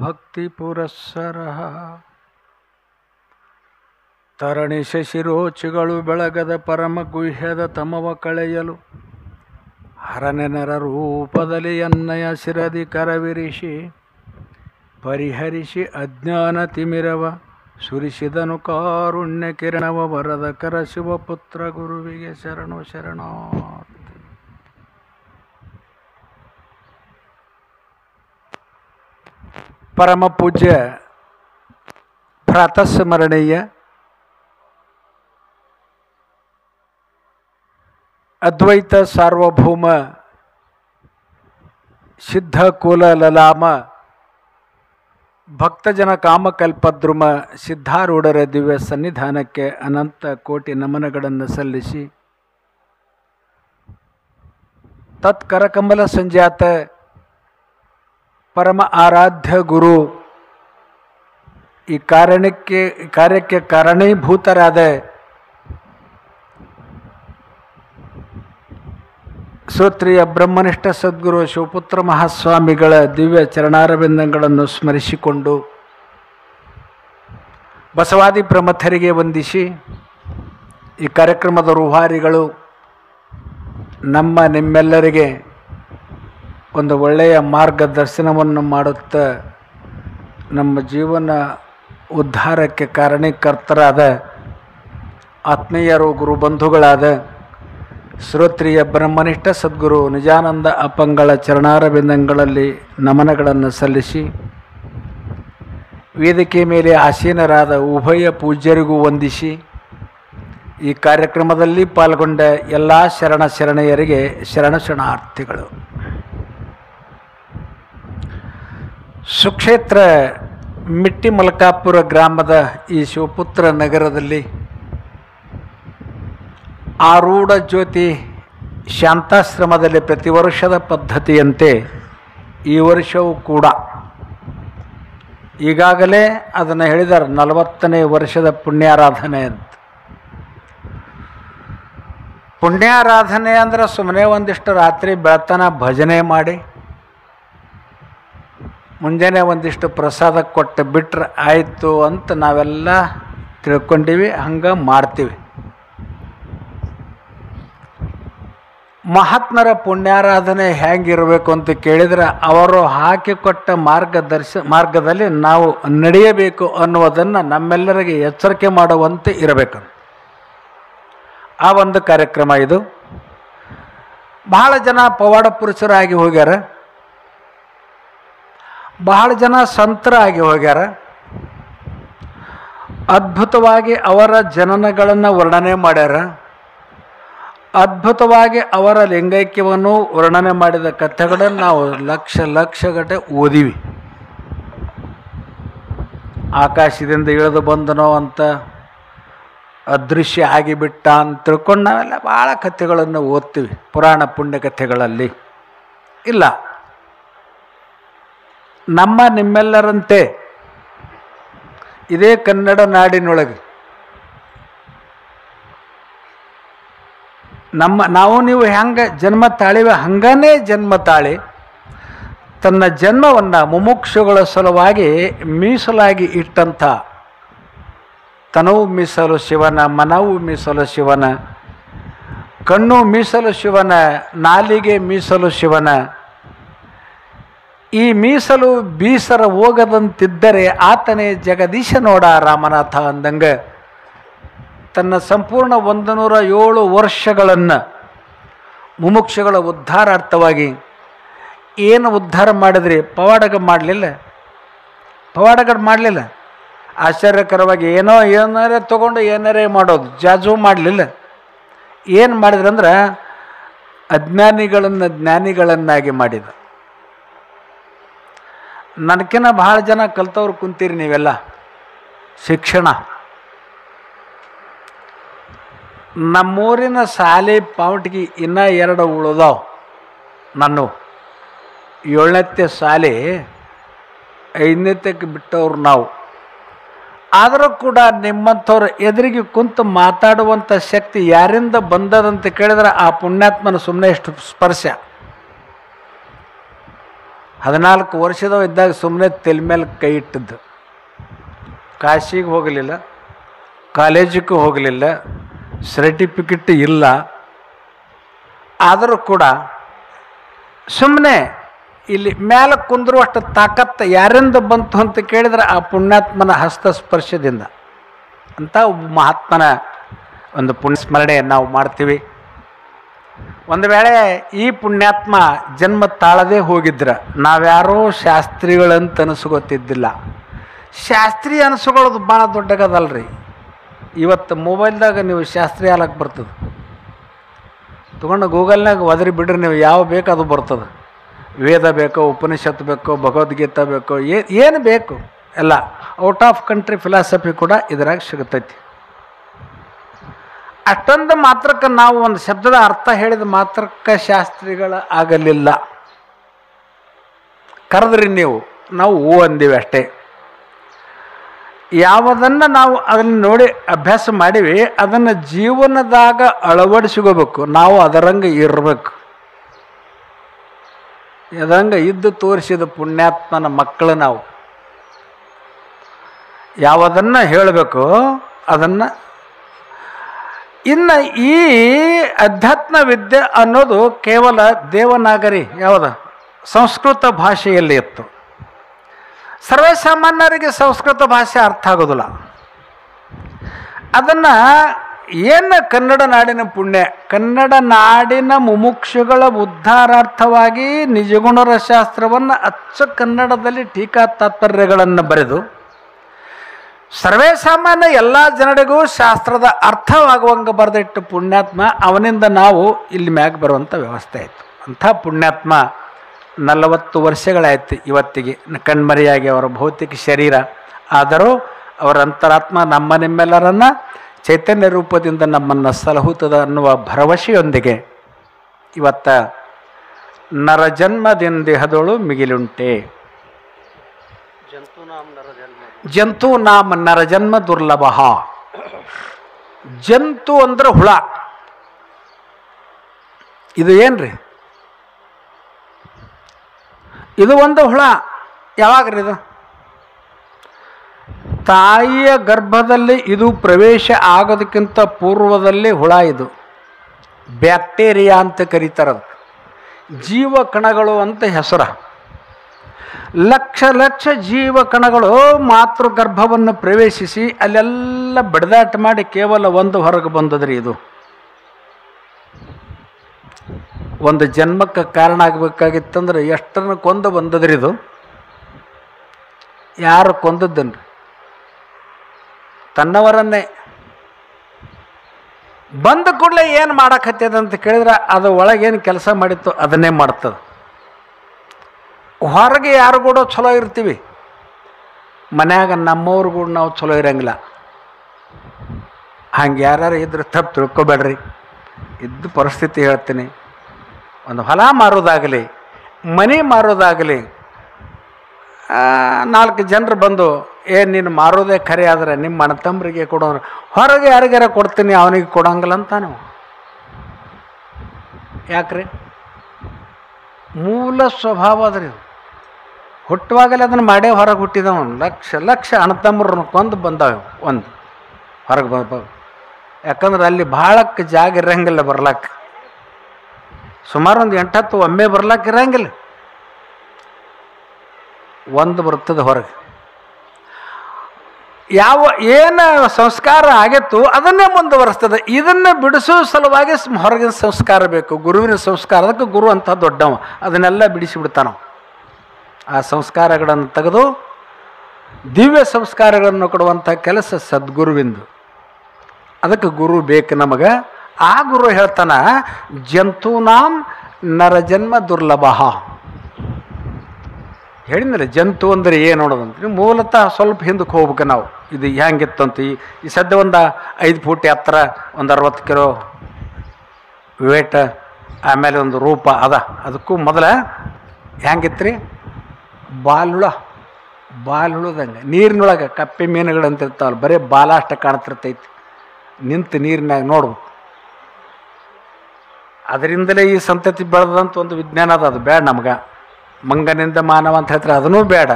ಭಕ್ತಿ ಪುರಸ್ಸರಃ ತರಣಿ ಶಶಿರೋಚಿಗಳು ಬೆಳಗದ ಪರಮ ಗುಹ್ಯದ ತಮವ ಕಳೆಯಲು ಹರನೆನರ ರೂಪದಲ್ಲಿ ಅನ್ನಯ ಶಿರದಿ ಕರವಿರಿಸಿ ಪರಿಹರಿಸಿ ಅಜ್ಞಾನ ತಿಮಿರವ ಸುರಿಸಿದನು ಕಾರುಣ್ಯ ಕಿರಣವ ವರದ ಕರ ಶಿವಪುತ್ರ ಗುರುವಿಗೆ ಶರಣು ಶರಣಾರ್ಥಿ. ಪರಮ ಪೂಜ್ಯ ಪ್ರಾತಸ್ಮರಣೀಯ ಅದ್ವೈತ ಸಾರ್ವಭೌಮ ಸಿದ್ಧ ಕುಲ ಲಲಾಮ ಭಕ್ತಜನ ಕಾಮಕಲ್ಪದ್ರುಮ ಸಿದ್ಧಾರೂಢರ ದಿವ್ಯ ಸನ್ನಿಧಾನಕ್ಕೆ ಅನಂತ ಕೋಟಿ ನಮನಗಳನ್ನು ಸಲ್ಲಿಸಿ ತತ್ಕರಕಮಲ ಸಂಜಾತ ಪರಮ ಆರಾಧ್ಯ ಗುರು ಈ ಕಾರ್ಯಕ್ಕೆ ಕಾರಣೀಭೂತರಾದ ಶ್ರೋತ್ರಿಯ ಬ್ರಹ್ಮನಿಷ್ಠ ಸದ್ಗುರು ಶಿವಪುತ್ರ ಮಹಾಸ್ವಾಮಿಗಳ ದಿವ್ಯ ಚರಣಾರವಿಂದಗಳನ್ನು ಸ್ಮರಿಸಿಕೊಂಡು ಬಸವಾದಿ ಪ್ರಮಥರಿಗೆ ವಂದಿಸಿ ಈ ಕಾರ್ಯಕ್ರಮದ ರೂಹಾರಿಗಳು ನಿಮ್ಮೆಲ್ಲರಿಗೆ ಒಂದು ಒಳ್ಳೆಯ ಮಾರ್ಗದರ್ಶನವನ್ನು ಮಾಡುತ್ತಾ ನಮ್ಮ ಜೀವನ ಉದ್ಧಾರಕ್ಕೆ ಕಾರಣೀಕರ್ತರಾದ ಆತ್ಮೀಯರು ಗುರುಬಂಧುಗಳಾದ ಶ್ರೋತ್ರಿಯ ಬ್ರಹ್ಮನಿಷ್ಠ ಸದ್ಗುರು ನಿಜಾನಂದ ಅಪ್ಪಂಗಳ ಚರಣಾರವಿಂದಗಳಲ್ಲಿ ನಮನಗಳನ್ನು ಸಲ್ಲಿಸಿ ವೇದಿಕೆ ಮೇಲೆ ಆಸೀನರಾದ ಉಭಯ ಪೂಜ್ಯರಿಗೂ ವಂದಿಸಿ ಈ ಕಾರ್ಯಕ್ರಮದಲ್ಲಿ ಪಾಲ್ಗೊಂಡ ಎಲ್ಲ ಶರಣೆಯರಿಗೆ ಶರಣಾರ್ಥಿಗಳು. ಸುಕ್ಷೇತ್ರ ಮಿಟ್ಟಿ ಮಲ್ಕಾಪುರ ಗ್ರಾಮದ ಈ ಶಿವಪುತ್ರ ನಗರದಲ್ಲಿ ಆರೂಢ ಜ್ಯೋತಿ ಶಾಂತಾಶ್ರಮದಲ್ಲಿ ಪ್ರತಿ ವರ್ಷದ ಪದ್ಧತಿಯಂತೆ ಈ ವರ್ಷವೂ ಕೂಡ ಈಗಾಗಲೇ ಅದನ್ನು ಹೇಳಿದ್ದಾರೆ 40ನೇ ವರ್ಷದ ಪುಣ್ಯಾರಾಧನೆ ಅಂತ. ಪುಣ್ಯಾರಾಧನೆ ಅಂದರೆ ಸುಮ್ಮನೆ ಒಂದಿಷ್ಟು ರಾತ್ರಿ ಬೆಳತನ ಭಜನೆ ಮಾಡಿ ಮುಂಜಾನೆ ಒಂದಿಷ್ಟು ಪ್ರಸಾದ ಕೊಟ್ಟು ಬಿಟ್ರೆ ಆಯಿತು ಅಂತ ನಾವೆಲ್ಲ ತಿಳ್ಕೊಂಡೀವಿ, ಹಂಗೆ ಮಾಡ್ತೀವಿ. ಮಹಾತ್ಮರ ಪುಣ್ಯಾರಾಧನೆ ಹೇಗಿರಬೇಕು ಅಂತ ಕೇಳಿದರೆ ಅವರು ಹಾಕಿಕೊಟ್ಟ ಮಾರ್ಗದಲ್ಲಿ ನಾವು ನಡೆಯಬೇಕು ಅನ್ನುವುದನ್ನು ನಮ್ಮೆಲ್ಲರಿಗೆ ಎಚ್ಚರಿಕೆ ಮಾಡುವಂತೆ ಇರಬೇಕು. ಆ ಒಂದು ಕಾರ್ಯಕ್ರಮ ಇದು. ಬಹಳ ಜನ ಪವಾಡ ಪುರುಷರಾಗಿ ಹೋಗ್ಯಾರ, ಬಹಳ ಜನ ಸಂತರಾಗಿ ಹೋಗ್ಯಾರ. ಅದ್ಭುತವಾಗಿ ಅವರ ಜನನಗಳನ್ನು ವರ್ಣನೆ ಮಾಡ್ಯಾರ. ಅದ್ಭುತವಾಗಿ ಅವರ ಲಿಂಗೈಕ್ಯವನ್ನು ವರ್ಣನೆ ಮಾಡಿದ ಕಥೆಗಳನ್ನು ನಾವು ಲಕ್ಷಗಟ್ಟಲೆ ಓದಿವಿ. ಆಕಾಶದಿಂದ ಇಳಿದು ಬಂದನೋ ಅಂತ, ಅದೃಶ್ಯ ಆಗಿಬಿಟ್ಟ ಅಂತ ತಿಳ್ಕೊಂಡು ನಾವೆಲ್ಲ ಭಾಳ ಕಥೆಗಳನ್ನು ಓದ್ತೀವಿ ಪುರಾಣ ಪುಣ್ಯ ಕಥೆಗಳಲ್ಲಿ. ಇಲ್ಲ, ನಿಮ್ಮೆಲ್ಲರಂತೆ ಇದೇ ಕನ್ನಡ ನಾಡಿನೊಳಗೆ ನಾವು ನೀವು ಹೆಂಗೆ ಜನ್ಮ ತಾಳಿವೆ ಹಂಗನೇ ಜನ್ಮ ತಾಳಿ ತನ್ನ ಜನ್ಮವನ್ನು ಮುಮುಕ್ಷುಗಳ ಸಲುವಾಗಿ ಮೀಸಲಾಗಿ ಇಟ್ಟಂಥ ತನವು ಮೀಸಲು ಶಿವನ, ಮನವು ಮೀಸಲು ಶಿವನ, ಕಣ್ಣು ಮೀಸಲು ಶಿವನ, ನಾಲಿಗೆ ಮೀಸಲು ಶಿವನ. ಈ ಮೀಸಲು ಬೀಸರ ಹೋಗದಂತಿದ್ದರೆ ಆತನೇ ಜಗದೀಶ ನೋಡ ರಾಮನಾಥ ಅಂದಂಗೆ ತನ್ನ ಸಂಪೂರ್ಣ 107 ವರ್ಷಗಳನ್ನು ಮುಮುಕ್ಷುಗಳ ಉದ್ಧಾರಾರ್ಥವಾಗಿ ಏನು ಉದ್ಧಾರ ಮಾಡಿದ್ರಿ? ಪವಾಡಗಳು ಮಾಡಲಿಲ್ಲ. ಆಶ್ಚರ್ಯಕರವಾಗಿ ಏನಾರೇ ತೊಗೊಂಡು ಏನಾರೇ ಮಾಡೋದು, ಜಾಜು ಮಾಡಲಿಲ್ಲ. ಏನು ಮಾಡಿದ್ರಂದ್ರೆ ಅಜ್ಞಾನಿಗಳನ್ನು ಜ್ಞಾನಿಗಳನ್ನಾಗಿ ಮಾಡಿದ. ನನಗಿನ್ನ ಭಾಳ ಜನ ಕಲ್ತವ್ರು ಕುಂತೀರಿ ನೀವೆಲ್ಲ. ಶಿಕ್ಷಣ ನಮ್ಮೂರಿನ ಶಾಲೆ ಪಾವಟಿಗೆ ಇನ್ನೂ 2 ಉಳಿದಾವ್. ನಾನು 7ನೇ ಶಾಲೆ 5ನೇತಕ್ಕೆ ಬಿಟ್ಟವ್ರು ನಾವು. ಆದರೂ ಕೂಡ ನಿಮ್ಮಂಥವ್ರು ಎದುರಿಗೆ ಕುಂತು ಮಾತಾಡುವಂಥ ಶಕ್ತಿ ಯಾರಿಂದ ಬಂದದಂತ ಕೇಳಿದ್ರೆ ಆ ಪುಣ್ಯಾತ್ಮನ ಸುಮ್ಮನೆ ಎಷ್ಟು ಸ್ಪರ್ಶ. 14 ವರ್ಷದವ ಇದ್ದಾಗ ಸುಮ್ಮನೆ ತಲೆ ಮೇಲೆ ಕೈ ಇಟ್ಟಿದ್ದು. ಕಾಶಿಗೆ ಹೋಗಲಿಲ್ಲ, ಕಾಲೇಜಿಗೂ ಹೋಗಲಿಲ್ಲ, ಸರ್ಟಿಫಿಕೇಟ್ ಇಲ್ಲ. ಆದರೂ ಕೂಡ ಸುಮ್ಮನೆ ಇಲ್ಲಿ ಮೇಲೆ ಕುಂದ್ರುವಷ್ಟು ತಾಕತ್ತು ಯಾರಿಂದ ಬಂತು ಅಂತ ಕೇಳಿದರೆ ಆ ಪುಣ್ಯಾತ್ಮನ ಹಸ್ತಸ್ಪರ್ಶದಿಂದ. ಅಂತ ಒಬ್ಬ ಮಹಾತ್ಮನ ಒಂದು ಪುಣ್ಯಸ್ಮರಣೆ ನಾವು ಮಾಡ್ತೀವಿ. ಒಂದು ವೇಳೆ ಈ ಪುಣ್ಯಾತ್ಮ ಜನ್ಮ ತಾಳದೇ ಹೋಗಿದ್ರೆ ನಾವ್ಯಾರೋ ಶಾಸ್ತ್ರಿಗಳಂತ ಅನಿಸ್ಕೋತಿದ್ದಿಲ್ಲ. ಶಾಸ್ತ್ರಿ ಅನಿಸ್ಕೊಳ್ಳೋದು ಭಾಳ ದೊಡ್ಡಗದಲ್ರಿ. ಇವತ್ತು ಮೊಬೈಲ್ದಾಗ ನೀವು ಶಾಸ್ತ್ರಿ ಆಲಕ್ಕೆ ಬರ್ತದೆ. ತೊಗೊಂಡು ಗೂಗಲ್ನಾಗ ಒದರಿ ಬಿಡ್ರಿ, ನೀವು ಯಾವ ಬೇಕು ಅದು ಬರ್ತದೆ. ವೇದ ಬೇಕೋ, ಉಪನಿಷತ್ತು ಬೇಕೋ, ಭಗವದ್ಗೀತಾ ಬೇಕೋ, ಏನು ಬೇಕು ಎಲ್ಲ ಔಟ್ ಆಫ್ ಕಂಟ್ರಿ ಫಿಲಾಸಫಿ ಕೂಡ ಇದರಾಗ ಸಿಗುತ್ತೈತಿ. ಅಷ್ಟೊಂದು ಮಾತ್ರಕ್ಕೆ ನಾವು ಒಂದು ಶಬ್ದದ ಅರ್ಥ ಹೇಳಿದ ಮಾತ್ರಕ್ಕೆ ಶಾಸ್ತ್ರಿಗಳ ಆಗಲಿಲ್ಲ. ಕರೆದ್ರಿ ನೀವು, ನಾವು ಹೂ ಅಂದೀವಿ ಅಷ್ಟೇ. ಯಾವುದನ್ನು ನಾವು ಅದನ್ನು ನೋಡಿ ಅಭ್ಯಾಸ ಮಾಡೀವಿ ಅದನ್ನು ಜೀವನದಾಗ ಅಳವಡಿಸ್ಕೋಬೇಕು. ನಾವು ಅದರಂಗೆ ಇರಬೇಕು. ಅದರಂಗೆ ಇದ್ದು ತೋರಿಸಿದ ಪುಣ್ಯಾತ್ಮನ ಮಕ್ಕಳು ನಾವು. ಯಾವುದನ್ನು ಹೇಳಬೇಕು ಅದನ್ನು. ಇನ್ನು ಈ ಅಧ್ಯಾತ್ಮ ವಿದ್ಯೆ ಅನ್ನೋದು ಕೇವಲ ದೇವನಾಗರಿ ಯಾವುದು ಸಂಸ್ಕೃತ ಭಾಷೆಯಲ್ಲಿ ಇತ್ತು. ಸರ್ವೇಸಾಮಾನ್ಯರಿಗೆ ಸಂಸ್ಕೃತ ಭಾಷೆ ಅರ್ಥ ಆಗೋದಿಲ್ಲ. ಅದನ್ನು ಏನು ಕನ್ನಡ ನಾಡಿನ ಪುಣ್ಯ, ಕನ್ನಡ ನಾಡಿನ ಮುಮುಕ್ಷುಗಳ ಉದ್ಧಾರಾರ್ಥವಾಗಿ ನಿಜಗುಣರ ಶಾಸ್ತ್ರವನ್ನು ಅಚ್ಚ ಕನ್ನಡದಲ್ಲಿ ಟೀಕಾ ತಾತ್ಪರ್ಯಗಳನ್ನು ಬರೆದು ಸರ್ವೇ ಸಾಮಾನ್ಯ ಎಲ್ಲ ಜನರಿಗೂ ಶಾಸ್ತ್ರದ ಅರ್ಥವಾಗುವಂಗೆ ಬರೆದಿಟ್ಟು ಪುಣ್ಯಾತ್ಮ, ಅವನಿಂದ ನಾವು ಇಲ್ಲಿ ಮ್ಯಾಗ ಬರುವಂಥ ವ್ಯವಸ್ಥೆ ಆಯಿತು. ಅಂಥ ಪುಣ್ಯಾತ್ಮ 40 ವರ್ಷಗಳಾಯಿತು ಇವತ್ತಿಗೆ ಕಣ್ಮರೆಯಾಗಿ ಅವರ ಭೌತಿಕ ಶರೀರ. ಆದರೂ ಅವರ ಅಂತರಾತ್ಮ ನಿಮ್ಮೆಲ್ಲರನ್ನು ಚೈತನ್ಯ ರೂಪದಿಂದ ನಮ್ಮನ್ನು ಸಲಹುತ್ತದೆ ಅನ್ನುವ ಭರವಸೆಯೊಂದಿಗೆ ಇವತ್ತ ನರಜನ್ಮದಿಂದಿಹದೊಳು ಮಿಗಿಲುಂಟೆ. ಜಂತು ನಾಮ ನರಜನ್ಮ ದುರ್ಲಭ. ಜಂತು ಅಂದ್ರೆ ಹುಳ. ಇದು ಏನ್ರಿ? ಇದು ಒಂದು ಹುಳ. ಯಾವಾಗ್ರಿ ಇದು? ತಾಯಿಯ ಗರ್ಭದಲ್ಲಿ ಇದು ಪ್ರವೇಶ ಆಗೋದಕ್ಕಿಂತ ಪೂರ್ವದಲ್ಲಿ ಹುಳ. ಇದು ಬ್ಯಾಕ್ಟೀರಿಯಾ ಅಂತ ಕರೀತಾರದು. ಜೀವ ಕಣಗಳು ಅಂತ ಹೆಸರ. ಲಕ್ಷ ಲಕ್ಷ ಜೀವ ಕಣಗಳು ಮಾತೃಗರ್ಭವನ್ನು ಪ್ರವೇಶಿಸಿ ಅಲ್ಲೆಲ್ಲ ಬಡಿದಾಟ ಮಾಡಿ ಕೇವಲ ಒಂದು ಹೊರಗೆ ಬಂದದ್ರಿ. ಇದು ಒಂದು ಜನ್ಮಕ್ಕೆ ಕಾರಣ ಆಗಬೇಕಾಗಿತ್ತಂದ್ರೆ ಎಷ್ಟನ್ನು ಕೊಂದು ಬಂದದ್ರಿ. ಇದು ಯಾರು ಕೊಂದದ್ದನ್ರಿ? ತನ್ನವರನ್ನೇ. ಬಂದ ಕೂಡಲೇ ಏನು ಮಾಡಕತ್ತದಂತ ಕೇಳಿದ್ರೆ ಅದು ಒಳಗೇನು ಕೆಲಸ ಮಾಡಿತ್ತು ಅದನ್ನೇ ಮಾಡ್ತದೆ. ಹೊರಗೆ ಯಾರು ಕೂಡ ಚಲೋ ಇರ್ತೀವಿ, ಮನ್ಯಾಗ ನಮ್ಮವ್ರು ಕೂಡ ನಾವು ಚಲೋ ಇರಂಗಿಲ್ಲ. ಹಂಗೆ ಯಾರು ಇದ್ರೆ ತಪ್ಪು ತಿಳ್ಕೊಬೇಡ್ರಿ. ಇದ್ದು ಪರಿಸ್ಥಿತಿ ಹೇಳ್ತೀನಿ. ಒಂದು ಹೊಲ ಮಾರೋದಾಗಲಿ, ಮನೆ ಮಾರೋದಾಗಲಿ, 4 ಜನರು ಬಂದು ನೀನು ಮಾರೋದೇ ಖರೆ ಆದರೆ ನಿಮ್ಮ ಅಣ್ಣತಮ್ಮರಿಗೆ ಕೊಡೋರು, ಹೊರಗೆ ಯಾರಿಗಾರ ಕೊಡ್ತೀನಿ ಅವನಿಗೆ ಕೊಡೋಂಗಿಲ್ಲ ಅಂತ ನೀವು ಯಾಕ್ರಿ? ಮೂಲ ಸ್ವಭಾವ ಅದ್ರಿ. ಹುಟ್ಟುವಾಗಲೇ ಅದನ್ನು ಮಾಡೇ ಹೊರಗೆ ಹುಟ್ಟಿದವ. ಲಕ್ಷ ಲಕ್ಷ ಅಣ್ಣತಮ್ಮರನ್ನ ಕೊಂದು ಬಂದಾವೆ ಒಂದು ಹೊರಗೆ ಬಂದ. ಯಾಕಂದ್ರೆ ಅಲ್ಲಿ ಭಾಳಕ್ಕೆ ಜಾಗ ಇರಂಗಿಲ್ಲ ಬರ್ಲಾಕ್ಕೆ. ಸುಮಾರು ಒಂದು 8-10 ಒಮ್ಮೆ ಬರ್ಲಾಕ್ಕೆ ಇರಂಗಿಲ್ಲ. ಒಂದು ಬರ್ತದೆ ಹೊರಗೆ. ಏನು ಸಂಸ್ಕಾರ ಆಗಿತ್ತು ಅದನ್ನೇ ಮುಂದುವರಿಸ್ತದೆ. ಇದನ್ನು ಬಿಡಿಸೋ ಸಲುವಾಗಿ ಹೊರಗಿನ ಸಂಸ್ಕಾರ ಬೇಕು, ಗುರುವಿನ ಸಂಸ್ಕಾರ. ಅದಕ್ಕೆ ಗುರು ಅಂತ ದೊಡ್ಡವ ಅದನ್ನೆಲ್ಲ ಬಿಡಿಸಿಬಿಡ್ತಾನ. ಆ ಸಂಸ್ಕಾರಗಳನ್ನು ತೆಗೆದು ದಿವ್ಯ ಸಂಸ್ಕಾರಗಳನ್ನು ಕೊಡುವಂಥ ಕೆಲಸ ಸದ್ಗುರುವಿಂದು. ಅದಕ್ಕೆ ಗುರು ಬೇಕು ನಮಗೆ. ಆ ಗುರು ಹೇಳ್ತಾನ, ಜಂತೂನಾಂ ನರಜನ್ಮ ದುರ್ಲಭ. ಹೇಳಿದ್ನಲ್ಲ ಜಂತು ಅಂದರೆ ಏನು ನೋಡೋದಂತ. ಮೂಲತಃ ಸ್ವಲ್ಪ ಹಿಂದಕ್ಕೆ ಹೋಗ್ಬೇಕು ನಾವು. ಇದು ಹೆಂಗಿತ್ತಂತ ಈ ಸದ್ಯ ಒಂದು 5 ಫೂಟ್ ಎತ್ತರ, ಒಂದು 60 ಕಿಲೋ ವೇಟ್, ಆಮೇಲೆ ಒಂದು ರೂಪ ಅದ. ಅದಕ್ಕೂ ಮೊದಲ ಹೆಂಗಿತ್ತು ರೀ? ಬಾಲ್ಹುಳದಂಗೆ ನೀರಿನೊಳಗೆ ಕಪ್ಪೆ ಮೀನುಗಳಂತ ಇರ್ತಾವಲ್ಲ, ಬರೀ ಬಾಲ ಅಷ್ಟ ಕಾಣ್ತಿರ್ತೈತಿ. ನಿಂತು ನೀರಿನಾಗ ನೋಡ್ಬೇಕು. ಅದರಿಂದಲೇ ಈ ಸಂತತಿ ಬೆಳೆದಂಥ ಒಂದು ವಿಜ್ಞಾನ ಅದ. ಅದು ಬೇಡ ನಮ್ಗೆ. ಮಂಗನಿಂದ ಮಾನವ ಅಂತ ಹೇಳ್ತಾರೆ, ಅದನ್ನೂ ಬೇಡ,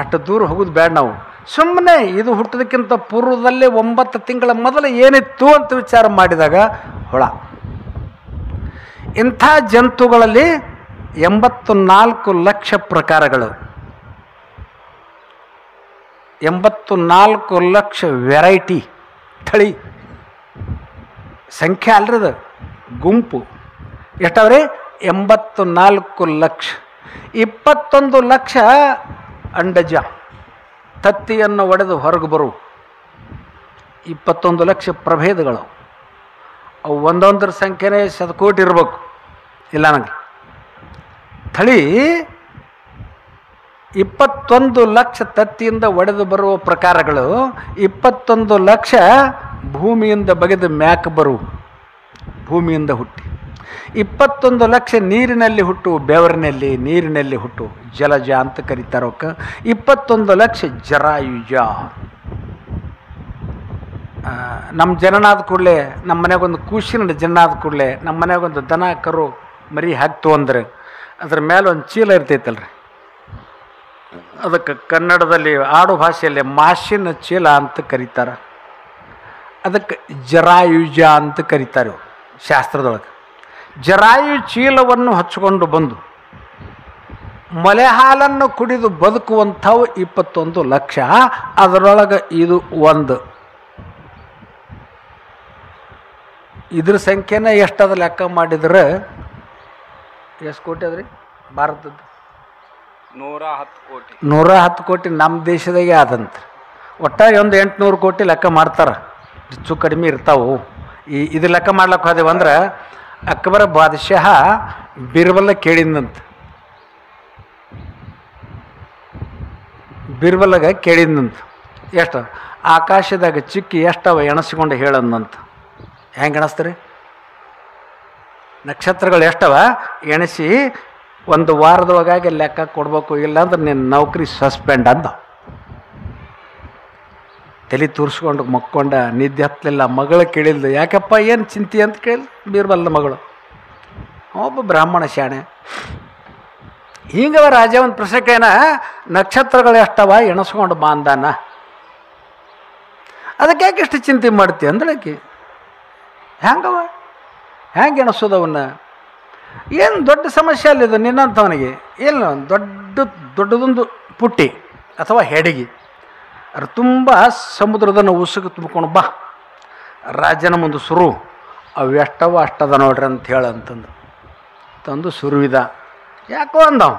ಅಷ್ಟು ದೂರ ಹೋಗೋದು ಬೇಡ. ನಾವು ಸುಮ್ಮನೆ ಇದು ಹುಟ್ಟೋದಕ್ಕಿಂತ ಪೂರ್ವದಲ್ಲೇ 9 ತಿಂಗಳ ಮೊದಲು ಏನಿತ್ತು ಅಂತ ವಿಚಾರ ಮಾಡಿದಾಗ ಹುಳ. ಇಂಥ ಜಂತುಗಳಲ್ಲಿ 84 ಲಕ್ಷ ಪ್ರಕಾರಗಳು, 84 ಲಕ್ಷ ವೆರೈಟಿ, ತಳಿ ಸಂಖ್ಯೆ ಅಲ್ರದ ಗುಂಪು ಎಷ್ಟವ್ರಿ? 84 ಲಕ್ಷ. 21 ಲಕ್ಷ ಅಂಡಜ, ತತ್ತಿಯನ್ನು ಒಡೆದು ಹೊರಗೆ ಬರು 21 ಲಕ್ಷ ಪ್ರಭೇದಗಳು. ಅವು ಒಂದೊಂದರ ಸಂಖ್ಯೆನೇ ಶತಕೋಟಿ ಇರಬೇಕು, ಇಲ್ಲ ನನಗೆ ತಳಿ. 21 ಲಕ್ಷ ತತ್ತಿಯಿಂದ ಒಡೆದು ಬರುವ ಪ್ರಕಾರಗಳು, 21 ಲಕ್ಷ ಭೂಮಿಯಿಂದ ಬಗೆದು ಮ್ಯಾಕ್ ಬರು, ಭೂಮಿಯಿಂದ ಹುಟ್ಟಿ, 21 ಲಕ್ಷ ನೀರಿನಲ್ಲಿ ಹುಟ್ಟು, ಬೆವರಿನಲ್ಲಿ ನೀರಿನಲ್ಲಿ ಹುಟ್ಟು, ಜಲಜ ಅಂತ ಕರೀತಾರವಕ್ಕೆ. 21 ಲಕ್ಷ ಜರಾಯುಜ. ನಮ್ಮ ಜನನಾದ ಕೂಡಲೇ, ನಮ್ಮ ಮನೆಗೊಂದು ಕೂಸಿನ ಜನನಾದ ಕೂಡಲೇ, ನಮ್ಮ ಮನೆಗೊಂದು ದನ ಕರು ಮರಿ ಹಾಕ್ತು ಅಂದ್ರೆ ಅದ್ರ ಮೇಲೆ ಒಂದು ಚೀಲ ಇರ್ತೈತಲ್ರಿ, ಅದಕ್ಕೆ ಕನ್ನಡದಲ್ಲಿ ಆಡು ಭಾಷೆಯಲ್ಲಿ ಮಾಸಿನ ಚೀಲ ಅಂತ ಕರೀತಾರೆ. ಅದಕ್ಕೆ ಜರಾಯುಜ ಅಂತ ಕರೀತಾರೆ ಶಾಸ್ತ್ರದೊಳಗೆ. ಜರಾಯು ಚೀಲವನ್ನು ಹಚ್ಚಿಕೊಂಡು ಬಂದು ಮೊಲೆ ಹಾಲನ್ನು ಕುಡಿದು ಬದುಕುವಂಥವು 21 ಲಕ್ಷ. ಅದರೊಳಗೆ ಇದು ಒಂದು. ಇದ್ರ ಸಂಖ್ಯೆನ ಎಷ್ಟದ ಲೆಕ್ಕ ಮಾಡಿದ್ರೆ ಎಷ್ಟು ಕೋಟಿ ಅದ್ರಿ ಭಾರತದ್ದು? 110 ಕೋಟಿ. 110 ಕೋಟಿ ನಮ್ಮ ದೇಶದಾಗೆ ಆದಂತ. ಒಟ್ಟಾಗಿ ಒಂದು 800 ಕೋಟಿ ಲೆಕ್ಕ ಮಾಡ್ತಾರೆ, ಹೆಚ್ಚು ಕಡಿಮೆ ಇರ್ತಾವು. ಇದು ಲೆಕ್ಕ ಮಾಡ್ಲಿಕ್ಕೆ ಹೋದೆವಂದ್ರೆ ಅಕ್ಬರ ಬಾದಶಾಹ ಬಿರ್ಬಲ ಕೇಳಿದಂತ, ಬಿರ್ಬಲಗ ಕೇಳಿದಂತ ಎಷ್ಟು ಆಕಾಶದಾಗ ಚಿಕ್ಕಿ ಎಷ್ಟವ ಎಣಸ್ಕೊಂಡು ಹೇಳಂದಂತ. ಹೆಂಗೆ ಎಣಿಸ್ತೀರಿ? ನಕ್ಷತ್ರಗಳು ಎಷ್ಟವ ಎಣಿಸಿ ಒಂದು ವಾರದೊಳಗಾಗಿ ಲೆಕ್ಕ ಕೊಡ್ಬೇಕು, ಇಲ್ಲಾಂದ್ರೆ ನಿನ್ನ ನೌಕರಿ ಸಸ್ಪೆಂಡ್ ಅಂದ. ತಲೆ ತೂರಿಸ್ಕೊಂಡು ಮಕ್ಕೊಂಡ, ನಿದ್ದೆ ಹತ್ತಲಿಲ್ಲ. ಮಗಳು ಕೇಳಿಲ್ದು, ಯಾಕಪ್ಪ ಏನು ಚಿಂತೆ ಅಂತ ಕೇಳಿ. ಬೀರ್ಬಲ್ನ ಮಗಳು, ಒಬ್ಬ ಬ್ರಾಹ್ಮಣ ಶಾಣೆ. ಹೀಗವ ರಾಜ ಒಂದು ಪ್ರಶ್ನೆಕೇನ, ನಕ್ಷತ್ರಗಳು ಎಷ್ಟವ ಎಣಿಸ್ಕೊಂಡು ಬಾಂದಾನ, ಅದಕ್ಕೆ ಯಾಕೆ ಇಷ್ಟು ಚಿಂತೆ ಮಾಡ್ತೀವಿ ಅಂದಳಕಿ. ಹೆಂಗವ ಹೆಂಗೆ ಎಣಿಸೋದವನ್ನ? ಏನು ದೊಡ್ಡ ಸಮಸ್ಯೆ ಅಲ್ಲಿದು ನಿನ್ನಂಥವನಿಗೆ? ಏನು ದೊಡ್ಡದೊಂದು ಪುಟ್ಟಿ ಅಥವಾ ಹೆಡಗಿ, ಅದು ತುಂಬ ಸಮುದ್ರದನ್ನು ಉಸುಕು ತುಂಬಿಕೊಂಡು ಬಾ, ರಾಜನ ಮುಂದೆ ಸುರು, ಅವು ಎಷ್ಟವ ಅಷ್ಟದ ನೋಡ್ರಿ ಅಂತ ಹೇಳಂತಂದು ತಂದು ಸುರುವಿದ. ಯಾಕೋ ಅಂದವು,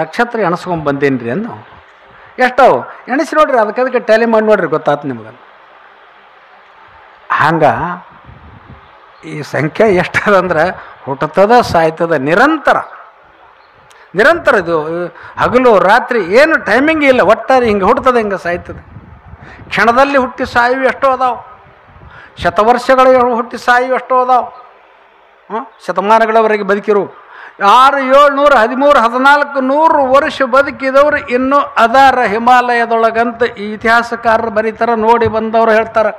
ನಕ್ಷತ್ರ ಎಣಿಸ್ಕೊಂಡು ಬಂದೇನಿ ರೀ ಅಂದವು. ಎಷ್ಟವು ಎಣಿಸಿ ನೋಡ್ರಿ, ಅದಕ್ಕೆ ಟ್ಯಾಲಿ ಮಾಡಿ ನೋಡ್ರಿ, ಗೊತ್ತಾಯ್ತು ನಿಮ್ಗೆ. ಹಂಗೆ ಈ ಸಂಖ್ಯೆ ಎಷ್ಟದಂದ್ರೆ ಹುಟ್ಟುತ್ತದ ಸಾಯ್ತದ ನಿರಂತರ. ಇದು ಹಗಲು ರಾತ್ರಿ ಏನು ಟೈಮಿಂಗ್ ಇಲ್ಲ, ಒಟ್ಟಾರೆ ಹಿಂಗೆ ಹುಡ್ತದೆ, ಹಿಂಗೆ ಸಾಯ್ತದೆ. ಕ್ಷಣದಲ್ಲಿ ಹುಟ್ಟಿ ಸಾಯುವು ಎಷ್ಟೋ ಅದಾವೆ, ಶತವರ್ಷಗಳು ಹುಟ್ಟಿ ಸಾಯುವು ಎಷ್ಟೋ ಅದಾವೆ. ಶತಮಾನಗಳವರೆಗೆ ಬದುಕಿರು 600, 700, 13, 1400 ವರ್ಷ ಬದುಕಿದವರು ಇನ್ನೂ ಅದಾರ ಹಿಮಾಲಯದೊಳಗಂತ ಈ ಇತಿಹಾಸಕಾರರು ಬರೀತಾರೆ, ನೋಡಿ ಬಂದವರು ಹೇಳ್ತಾರೆ.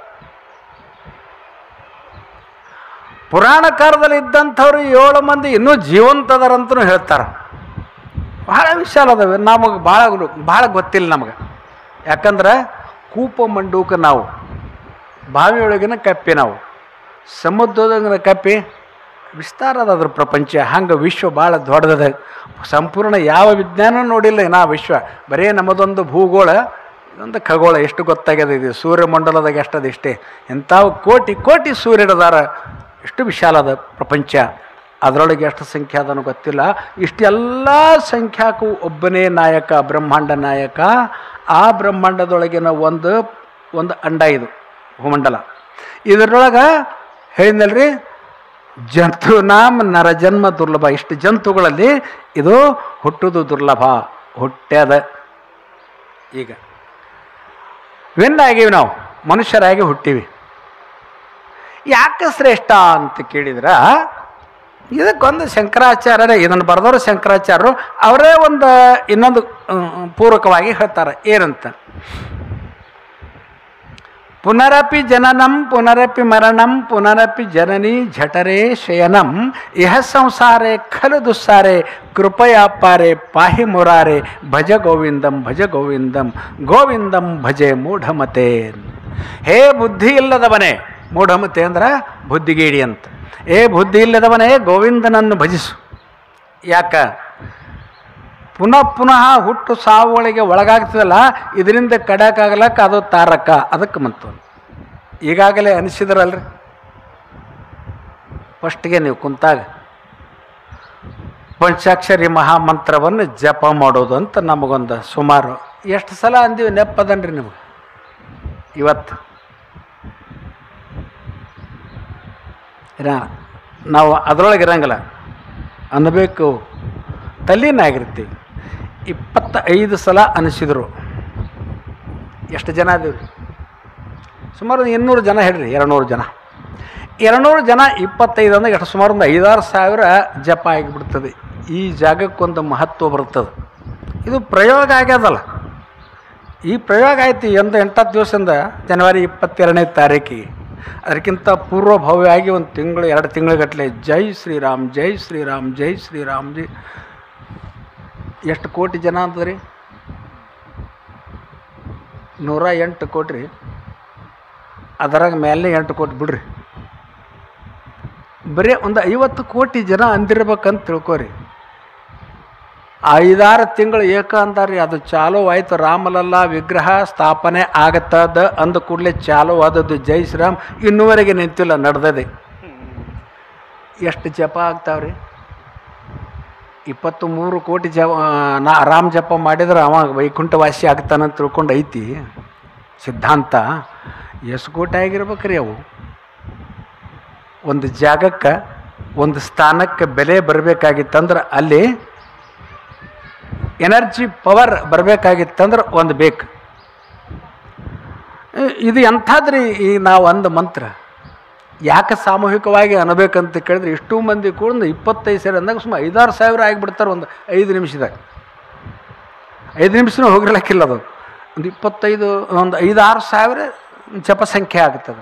ಪುರಾಣ ಕಾಲದಲ್ಲಿ ಇದ್ದಂಥವ್ರು 7 ಮಂದಿ ಇನ್ನೂ ಜೀವಂತದಾರಂತನೂ ಹೇಳ್ತಾರೆ. ಭಾಳ ವಿಶಾಲ ಅದಾವೆ, ನಮಗೆ ಭಾಳ ಗೊತ್ತಿಲ್ಲ ನಮಗೆ. ಯಾಕಂದ್ರೆ ಕೂಪ ಮಂಡೂಕ ನಾವು, ಬಾವಿಯೊಳಗಿನ ಕಪ್ಪಿ ನಾವು, ಸಮುದ್ರದೊಳಗಿನ ಕಪ್ಪಿ ವಿಸ್ತಾರ ಅದ ಅದ್ರ ಪ್ರಪಂಚ. ಹಂಗೆ ವಿಶ್ವ ಭಾಳ ದೊಡ್ಡದ. ಸಂಪೂರ್ಣ ಯಾವ ವಿಜ್ಞಾನ ನೋಡಿಲ್ಲ ನಾ ವಿಶ್ವ, ಬರೀ ನಮ್ಮದೊಂದು ಭೂಗೋಳ, ಇದೊಂದು ಖಗೋಳ. ಎಷ್ಟು ಗೊತ್ತಾಗ್ಯದ ಇದು ಸೂರ್ಯಮಂಡಲದಾಗ ಎಷ್ಟದ ಇಷ್ಟೇ, ಎಂಥವು ಕೋಟಿ ಕೋಟಿ ಸೂರ್ಯರದಾರ. ಎಷ್ಟು ವಿಶಾಲ ಅದ ಪ್ರಪಂಚ. ಅದರೊಳಗೆ ಎಷ್ಟು ಸಂಖ್ಯೆ ಅದನ್ನು ಗೊತ್ತಿಲ್ಲ. ಇಷ್ಟೆಲ್ಲ ಸಂಖ್ಯಾಕು ಒಬ್ಬನೇ ನಾಯಕ, ಬ್ರಹ್ಮಾಂಡ ನಾಯಕ. ಆ ಬ್ರಹ್ಮಾಂಡದೊಳಗಿನ ಒಂದು ಅಂಡ ಇದು ಭೂಮಂಡಲ. ಇದರೊಳಗೆ ಹೇಳಿದ್ನಲ್ರಿ, ಜಂತು ನಾಮ ನರಜನ್ಮ ದುರ್ಲಭ. ಇಷ್ಟು ಜಂತುಗಳಲ್ಲಿ ಇದು ಹುಟ್ಟುವುದು ದುರ್ಲಭ, ಹುಟ್ಟ್ಯದ. ಈಗ ಆಗಿವಿ, ನಾವು ಮನುಷ್ಯರಾಗಿ ಹುಟ್ಟಿವಿ. ಯಾಕೆ ಶ್ರೇಷ್ಠ ಅಂತ ಕೇಳಿದ್ರ, ಇದಕ್ಕೊಂದು ಶಂಕರಾಚಾರ್ಯರೇ, ಇದನ್ನು ಬರೆದವರು ಶಂಕರಾಚಾರ್ಯರು, ಅವರೇ ಇನ್ನೊಂದು ಪೂರಕವಾಗಿ ಹೇಳ್ತಾರೆ. ಏನಂತ, ಪುನರಪಿ ಜನನಂ ಪುನರಪಿ ಮರಣಂ ಪುನರಪಿ ಜನನಿ ಝಠರೇ ಶಯನಂ ಇಹ ಸಂಸಾರೇ ಖಲು ದುಸ್ಸಾರೆ ಕೃಪಯಾಪಾರೆ ಪಾಹಿ ಮುರಾರೆ ಭಜ ಗೋವಿಂದಂ ಗೋವಿಂದಂ ಭಜೆ ಮೂಢಮತೆ. ಹೇ ಬುದ್ಧಿ ಇಲ್ಲದವನೇ, ಮೂಢಮತೆ ಅಂದ್ರೆ ಬುದ್ಧಿಗೇಡಿ ಅಂತ. ಬುದ್ಧಿ ಇಲ್ಲದವನೇ ಗೋವಿಂದನನ್ನು ಭಜಿಸು. ಯಾಕ? ಪುನಃ ಹುಟ್ಟು ಸಾವುಗಳಿಗೆ ಒಳಗಾಗ್ತದಲ್ಲ, ಇದರಿಂದ ಕಡಕ್ಕಾಗಲಕ್ಕ ಅದು ತಾರಕ, ಅದಕ್ಕೆ ಮಂತು. ಈಗಾಗಲೇ ಅನಿಸಿದ್ರಲ್ರಿ, ಫಸ್ಟ್ಗೆ ನೀವು ಕುಂತಾಗ ಪಂಚಾಕ್ಷರಿ ಮಹಾಮಂತ್ರವನ್ನು ಜಪ ಮಾಡೋದು ಅಂತ ನಮಗೊಂದು ಸುಮಾರು ಎಷ್ಟು ಸಲ ಅಂದೀವಿ ನೆಪ್ಪದನ್ರಿ ನಿಮಗೆ. ಇವತ್ತು ನಾವು ಅದರೊಳಗೆ ಇರಂಗಿಲ್ಲ, ಅನ್ನಬೇಕು, ತಲ್ಲಿನಾಗಿರ್ತೀವಿ. 25 ಸಲ ಅನಿಸಿದರು. ಎಷ್ಟು ಜನ ಅದೀವಿ? ಸುಮಾರು 200 ಜನ ಹೇಳ್ರಿ. 200 ಜನ 25 ಅಂದ್ರೆ ಎಷ್ಟು? ಸುಮಾರು ಒಂದು 5-6 ಸಾವಿರ ಜಪ ಆಗಿಬಿಡ್ತದೆ. ಈ ಜಾಗಕ್ಕೊಂದು ಮಹತ್ವ ಬರ್ತದೆ. ಇದು ಪ್ರಯೋಗ ಆಗ್ಯದಲ್ಲ. ಈ ಪ್ರಯೋಗ ಆಯ್ತು 8 ದಿವಸದಿಂದ ಜನವರಿ 22ನೇ ತಾರೀಕಿಗೆ. ಅದಕ್ಕಿಂತ ಪೂರ್ವಭಾವಿಯಾಗಿ 1 ತಿಂಗಳು 2 ತಿಂಗಳುಗಟ್ಟಲೆ ಜೈ ಶ್ರೀರಾಮ್ ಜೈ ಶ್ರೀರಾಮ್ ಜೈ ಶ್ರೀರಾಮ್ ಜೈ. ಎಷ್ಟು ಕೋಟಿ ಜನ ಅಂತದ್ರಿ? 108 ಕೋಟಿ ರೀ. ಅದರಾಗ ಮೇಲೆ 8 ಕೋಟಿ ಬಿಡ್ರಿ. ಬರೀ ಒಂದು 50 ಕೋಟಿ ಜನ ಅಂದಿರ್ಬೇಕಂತ ತಿಳ್ಕೊರಿ. 5-6 ತಿಂಗಳು ಏಕ ಅಂದಾರ್ರಿ. ಅದು ಚಾಲೂ ಆಯಿತು. ರಾಮಲಲ್ಲಾ ವಿಗ್ರಹ ಸ್ಥಾಪನೆ ಆಗತ್ತದ ಅಂದ ಕೂಡಲೇ ಚಾಲೂ ಆದದ್ದು ಜೈ ಶ್ರೀರಾಮ್. ಇನ್ನೂವರೆಗೆ ನಿಂತಿಲ್ಲ, ನಡೆದದೆ. ಎಷ್ಟು ಜಪ ಆಗ್ತಾವ್ರಿ? 23 ಕೋಟಿ ರಾಮ ಜಪ ಮಾಡಿದ್ರೆ ಅವ ವೈಕುಂಠವಾಸಿ ಆಗ್ತಾನಂತ ತಿಳ್ಕೊಂಡು ಐತಿ ಸಿದ್ಧಾಂತ. ಎಷ್ಟು ಕೋಟಿ ಆಗಿರ್ಬೇಕ್ರಿ ಅವು? ಒಂದು ಜಾಗಕ್ಕೆ, ಒಂದು ಸ್ಥಾನಕ್ಕೆ ಬೆಲೆ ಬರಬೇಕಾಗಿತ್ತಂದ್ರೆ ಅಲ್ಲಿ ಎನರ್ಜಿ ಪವರ್ ಬರಬೇಕಾಗಿತ್ತಂದ್ರೆ ಒಂದು ಬೇಕು. ಇದು ಎಂಥದ್ರಿ? ಈ ನಾವು ಅಂದ ಮಂತ್ರ ಯಾಕೆ ಸಾಮೂಹಿಕವಾಗಿ ಅನ್ನಬೇಕಂತ ಕೇಳಿದ್ರೆ, ಇಷ್ಟೂ ಮಂದಿ ಕೂಡ 25 ಸೇರಿ ಅಂದಾಗ ಸುಮಾರು 5-6 ಸಾವಿರ ಆಗಿಬಿಡ್ತಾರೆ ಒಂದು 5 ನಿಮಿಷದಾಗ. 5 ನಿಮಿಷನೂ ಹೋಗಿರ್ಲಿಕ್ಕಿಲ್ಲ ಅದು. ಒಂದು 5-6 ಸಾವಿರ ಜಪಸಂಖ್ಯೆ ಆಗ್ತದೆ.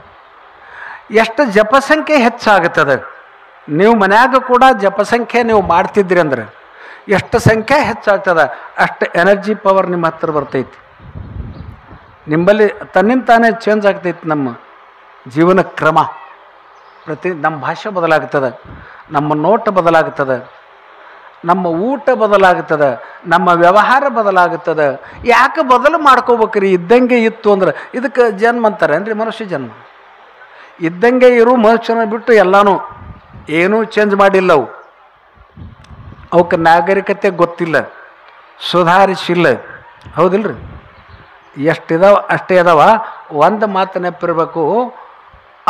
ಎಷ್ಟು ಜಪಸಂಖ್ಯೆ ಹೆಚ್ಚಾಗುತ್ತದೆ? ನೀವು ಮನ್ಯಾಗ ಕೂಡ ಜಪಸಂಖ್ಯೆ ನೀವು ಮಾಡ್ತಿದ್ರಿ ಅಂದ್ರೆ ಎಷ್ಟು ಸಂಖ್ಯೆ ಹೆಚ್ಚಾಗ್ತದೆ, ಅಷ್ಟು ಎನರ್ಜಿ ಪವರ್ ನಿಮ್ಮ ಹತ್ರ ಬರ್ತೈತಿ. ನಿಮ್ಮಲ್ಲಿ ತನ್ನಿಂದ ತಾನೇ ಚೇಂಜ್ ಆಗ್ತೈತಿ ನಮ್ಮ ಜೀವನ ಕ್ರಮ. ನಮ್ಮ ಭಾಷೆ ಬದಲಾಗ್ತದೆ, ನಮ್ಮ ನೋಟ ಬದಲಾಗ್ತದೆ, ನಮ್ಮ ಊಟ ಬದಲಾಗ್ತದೆ, ನಮ್ಮ ವ್ಯವಹಾರ ಬದಲಾಗುತ್ತದೆ. ಯಾಕೆ ಬದಲು ಮಾಡ್ಕೋಬೇಕ್ರಿ? ಇದ್ದಂಗೆ ಇತ್ತು ಅಂದ್ರೆ ಇದಕ್ಕೆ ಜನ್ಮ ಅಂತಾರೆ ಅಂದರೆ ಮನುಷ್ಯ ಜನ್ಮ. ಇದ್ದಂಗೆ ಇರು ಮನುಷ್ಯನ ಬಿಟ್ಟು ಎಲ್ಲನೂ ಏನೂ ಚೇಂಜ್ ಮಾಡಿಲ್ಲ. ಅವಕ್ಕೆ ನಾಗರಿಕತೆ ಗೊತ್ತಿಲ್ಲ, ಸುಧಾರಿಸಿಲ್ಲ. ಹೌದಿಲ್ರಿ? ಎಷ್ಟಿದಾವ ಅಷ್ಟೇ ಅದಾವ. ಒಂದು ಮಾತು ನೆನಪಿರ್ಬೇಕು,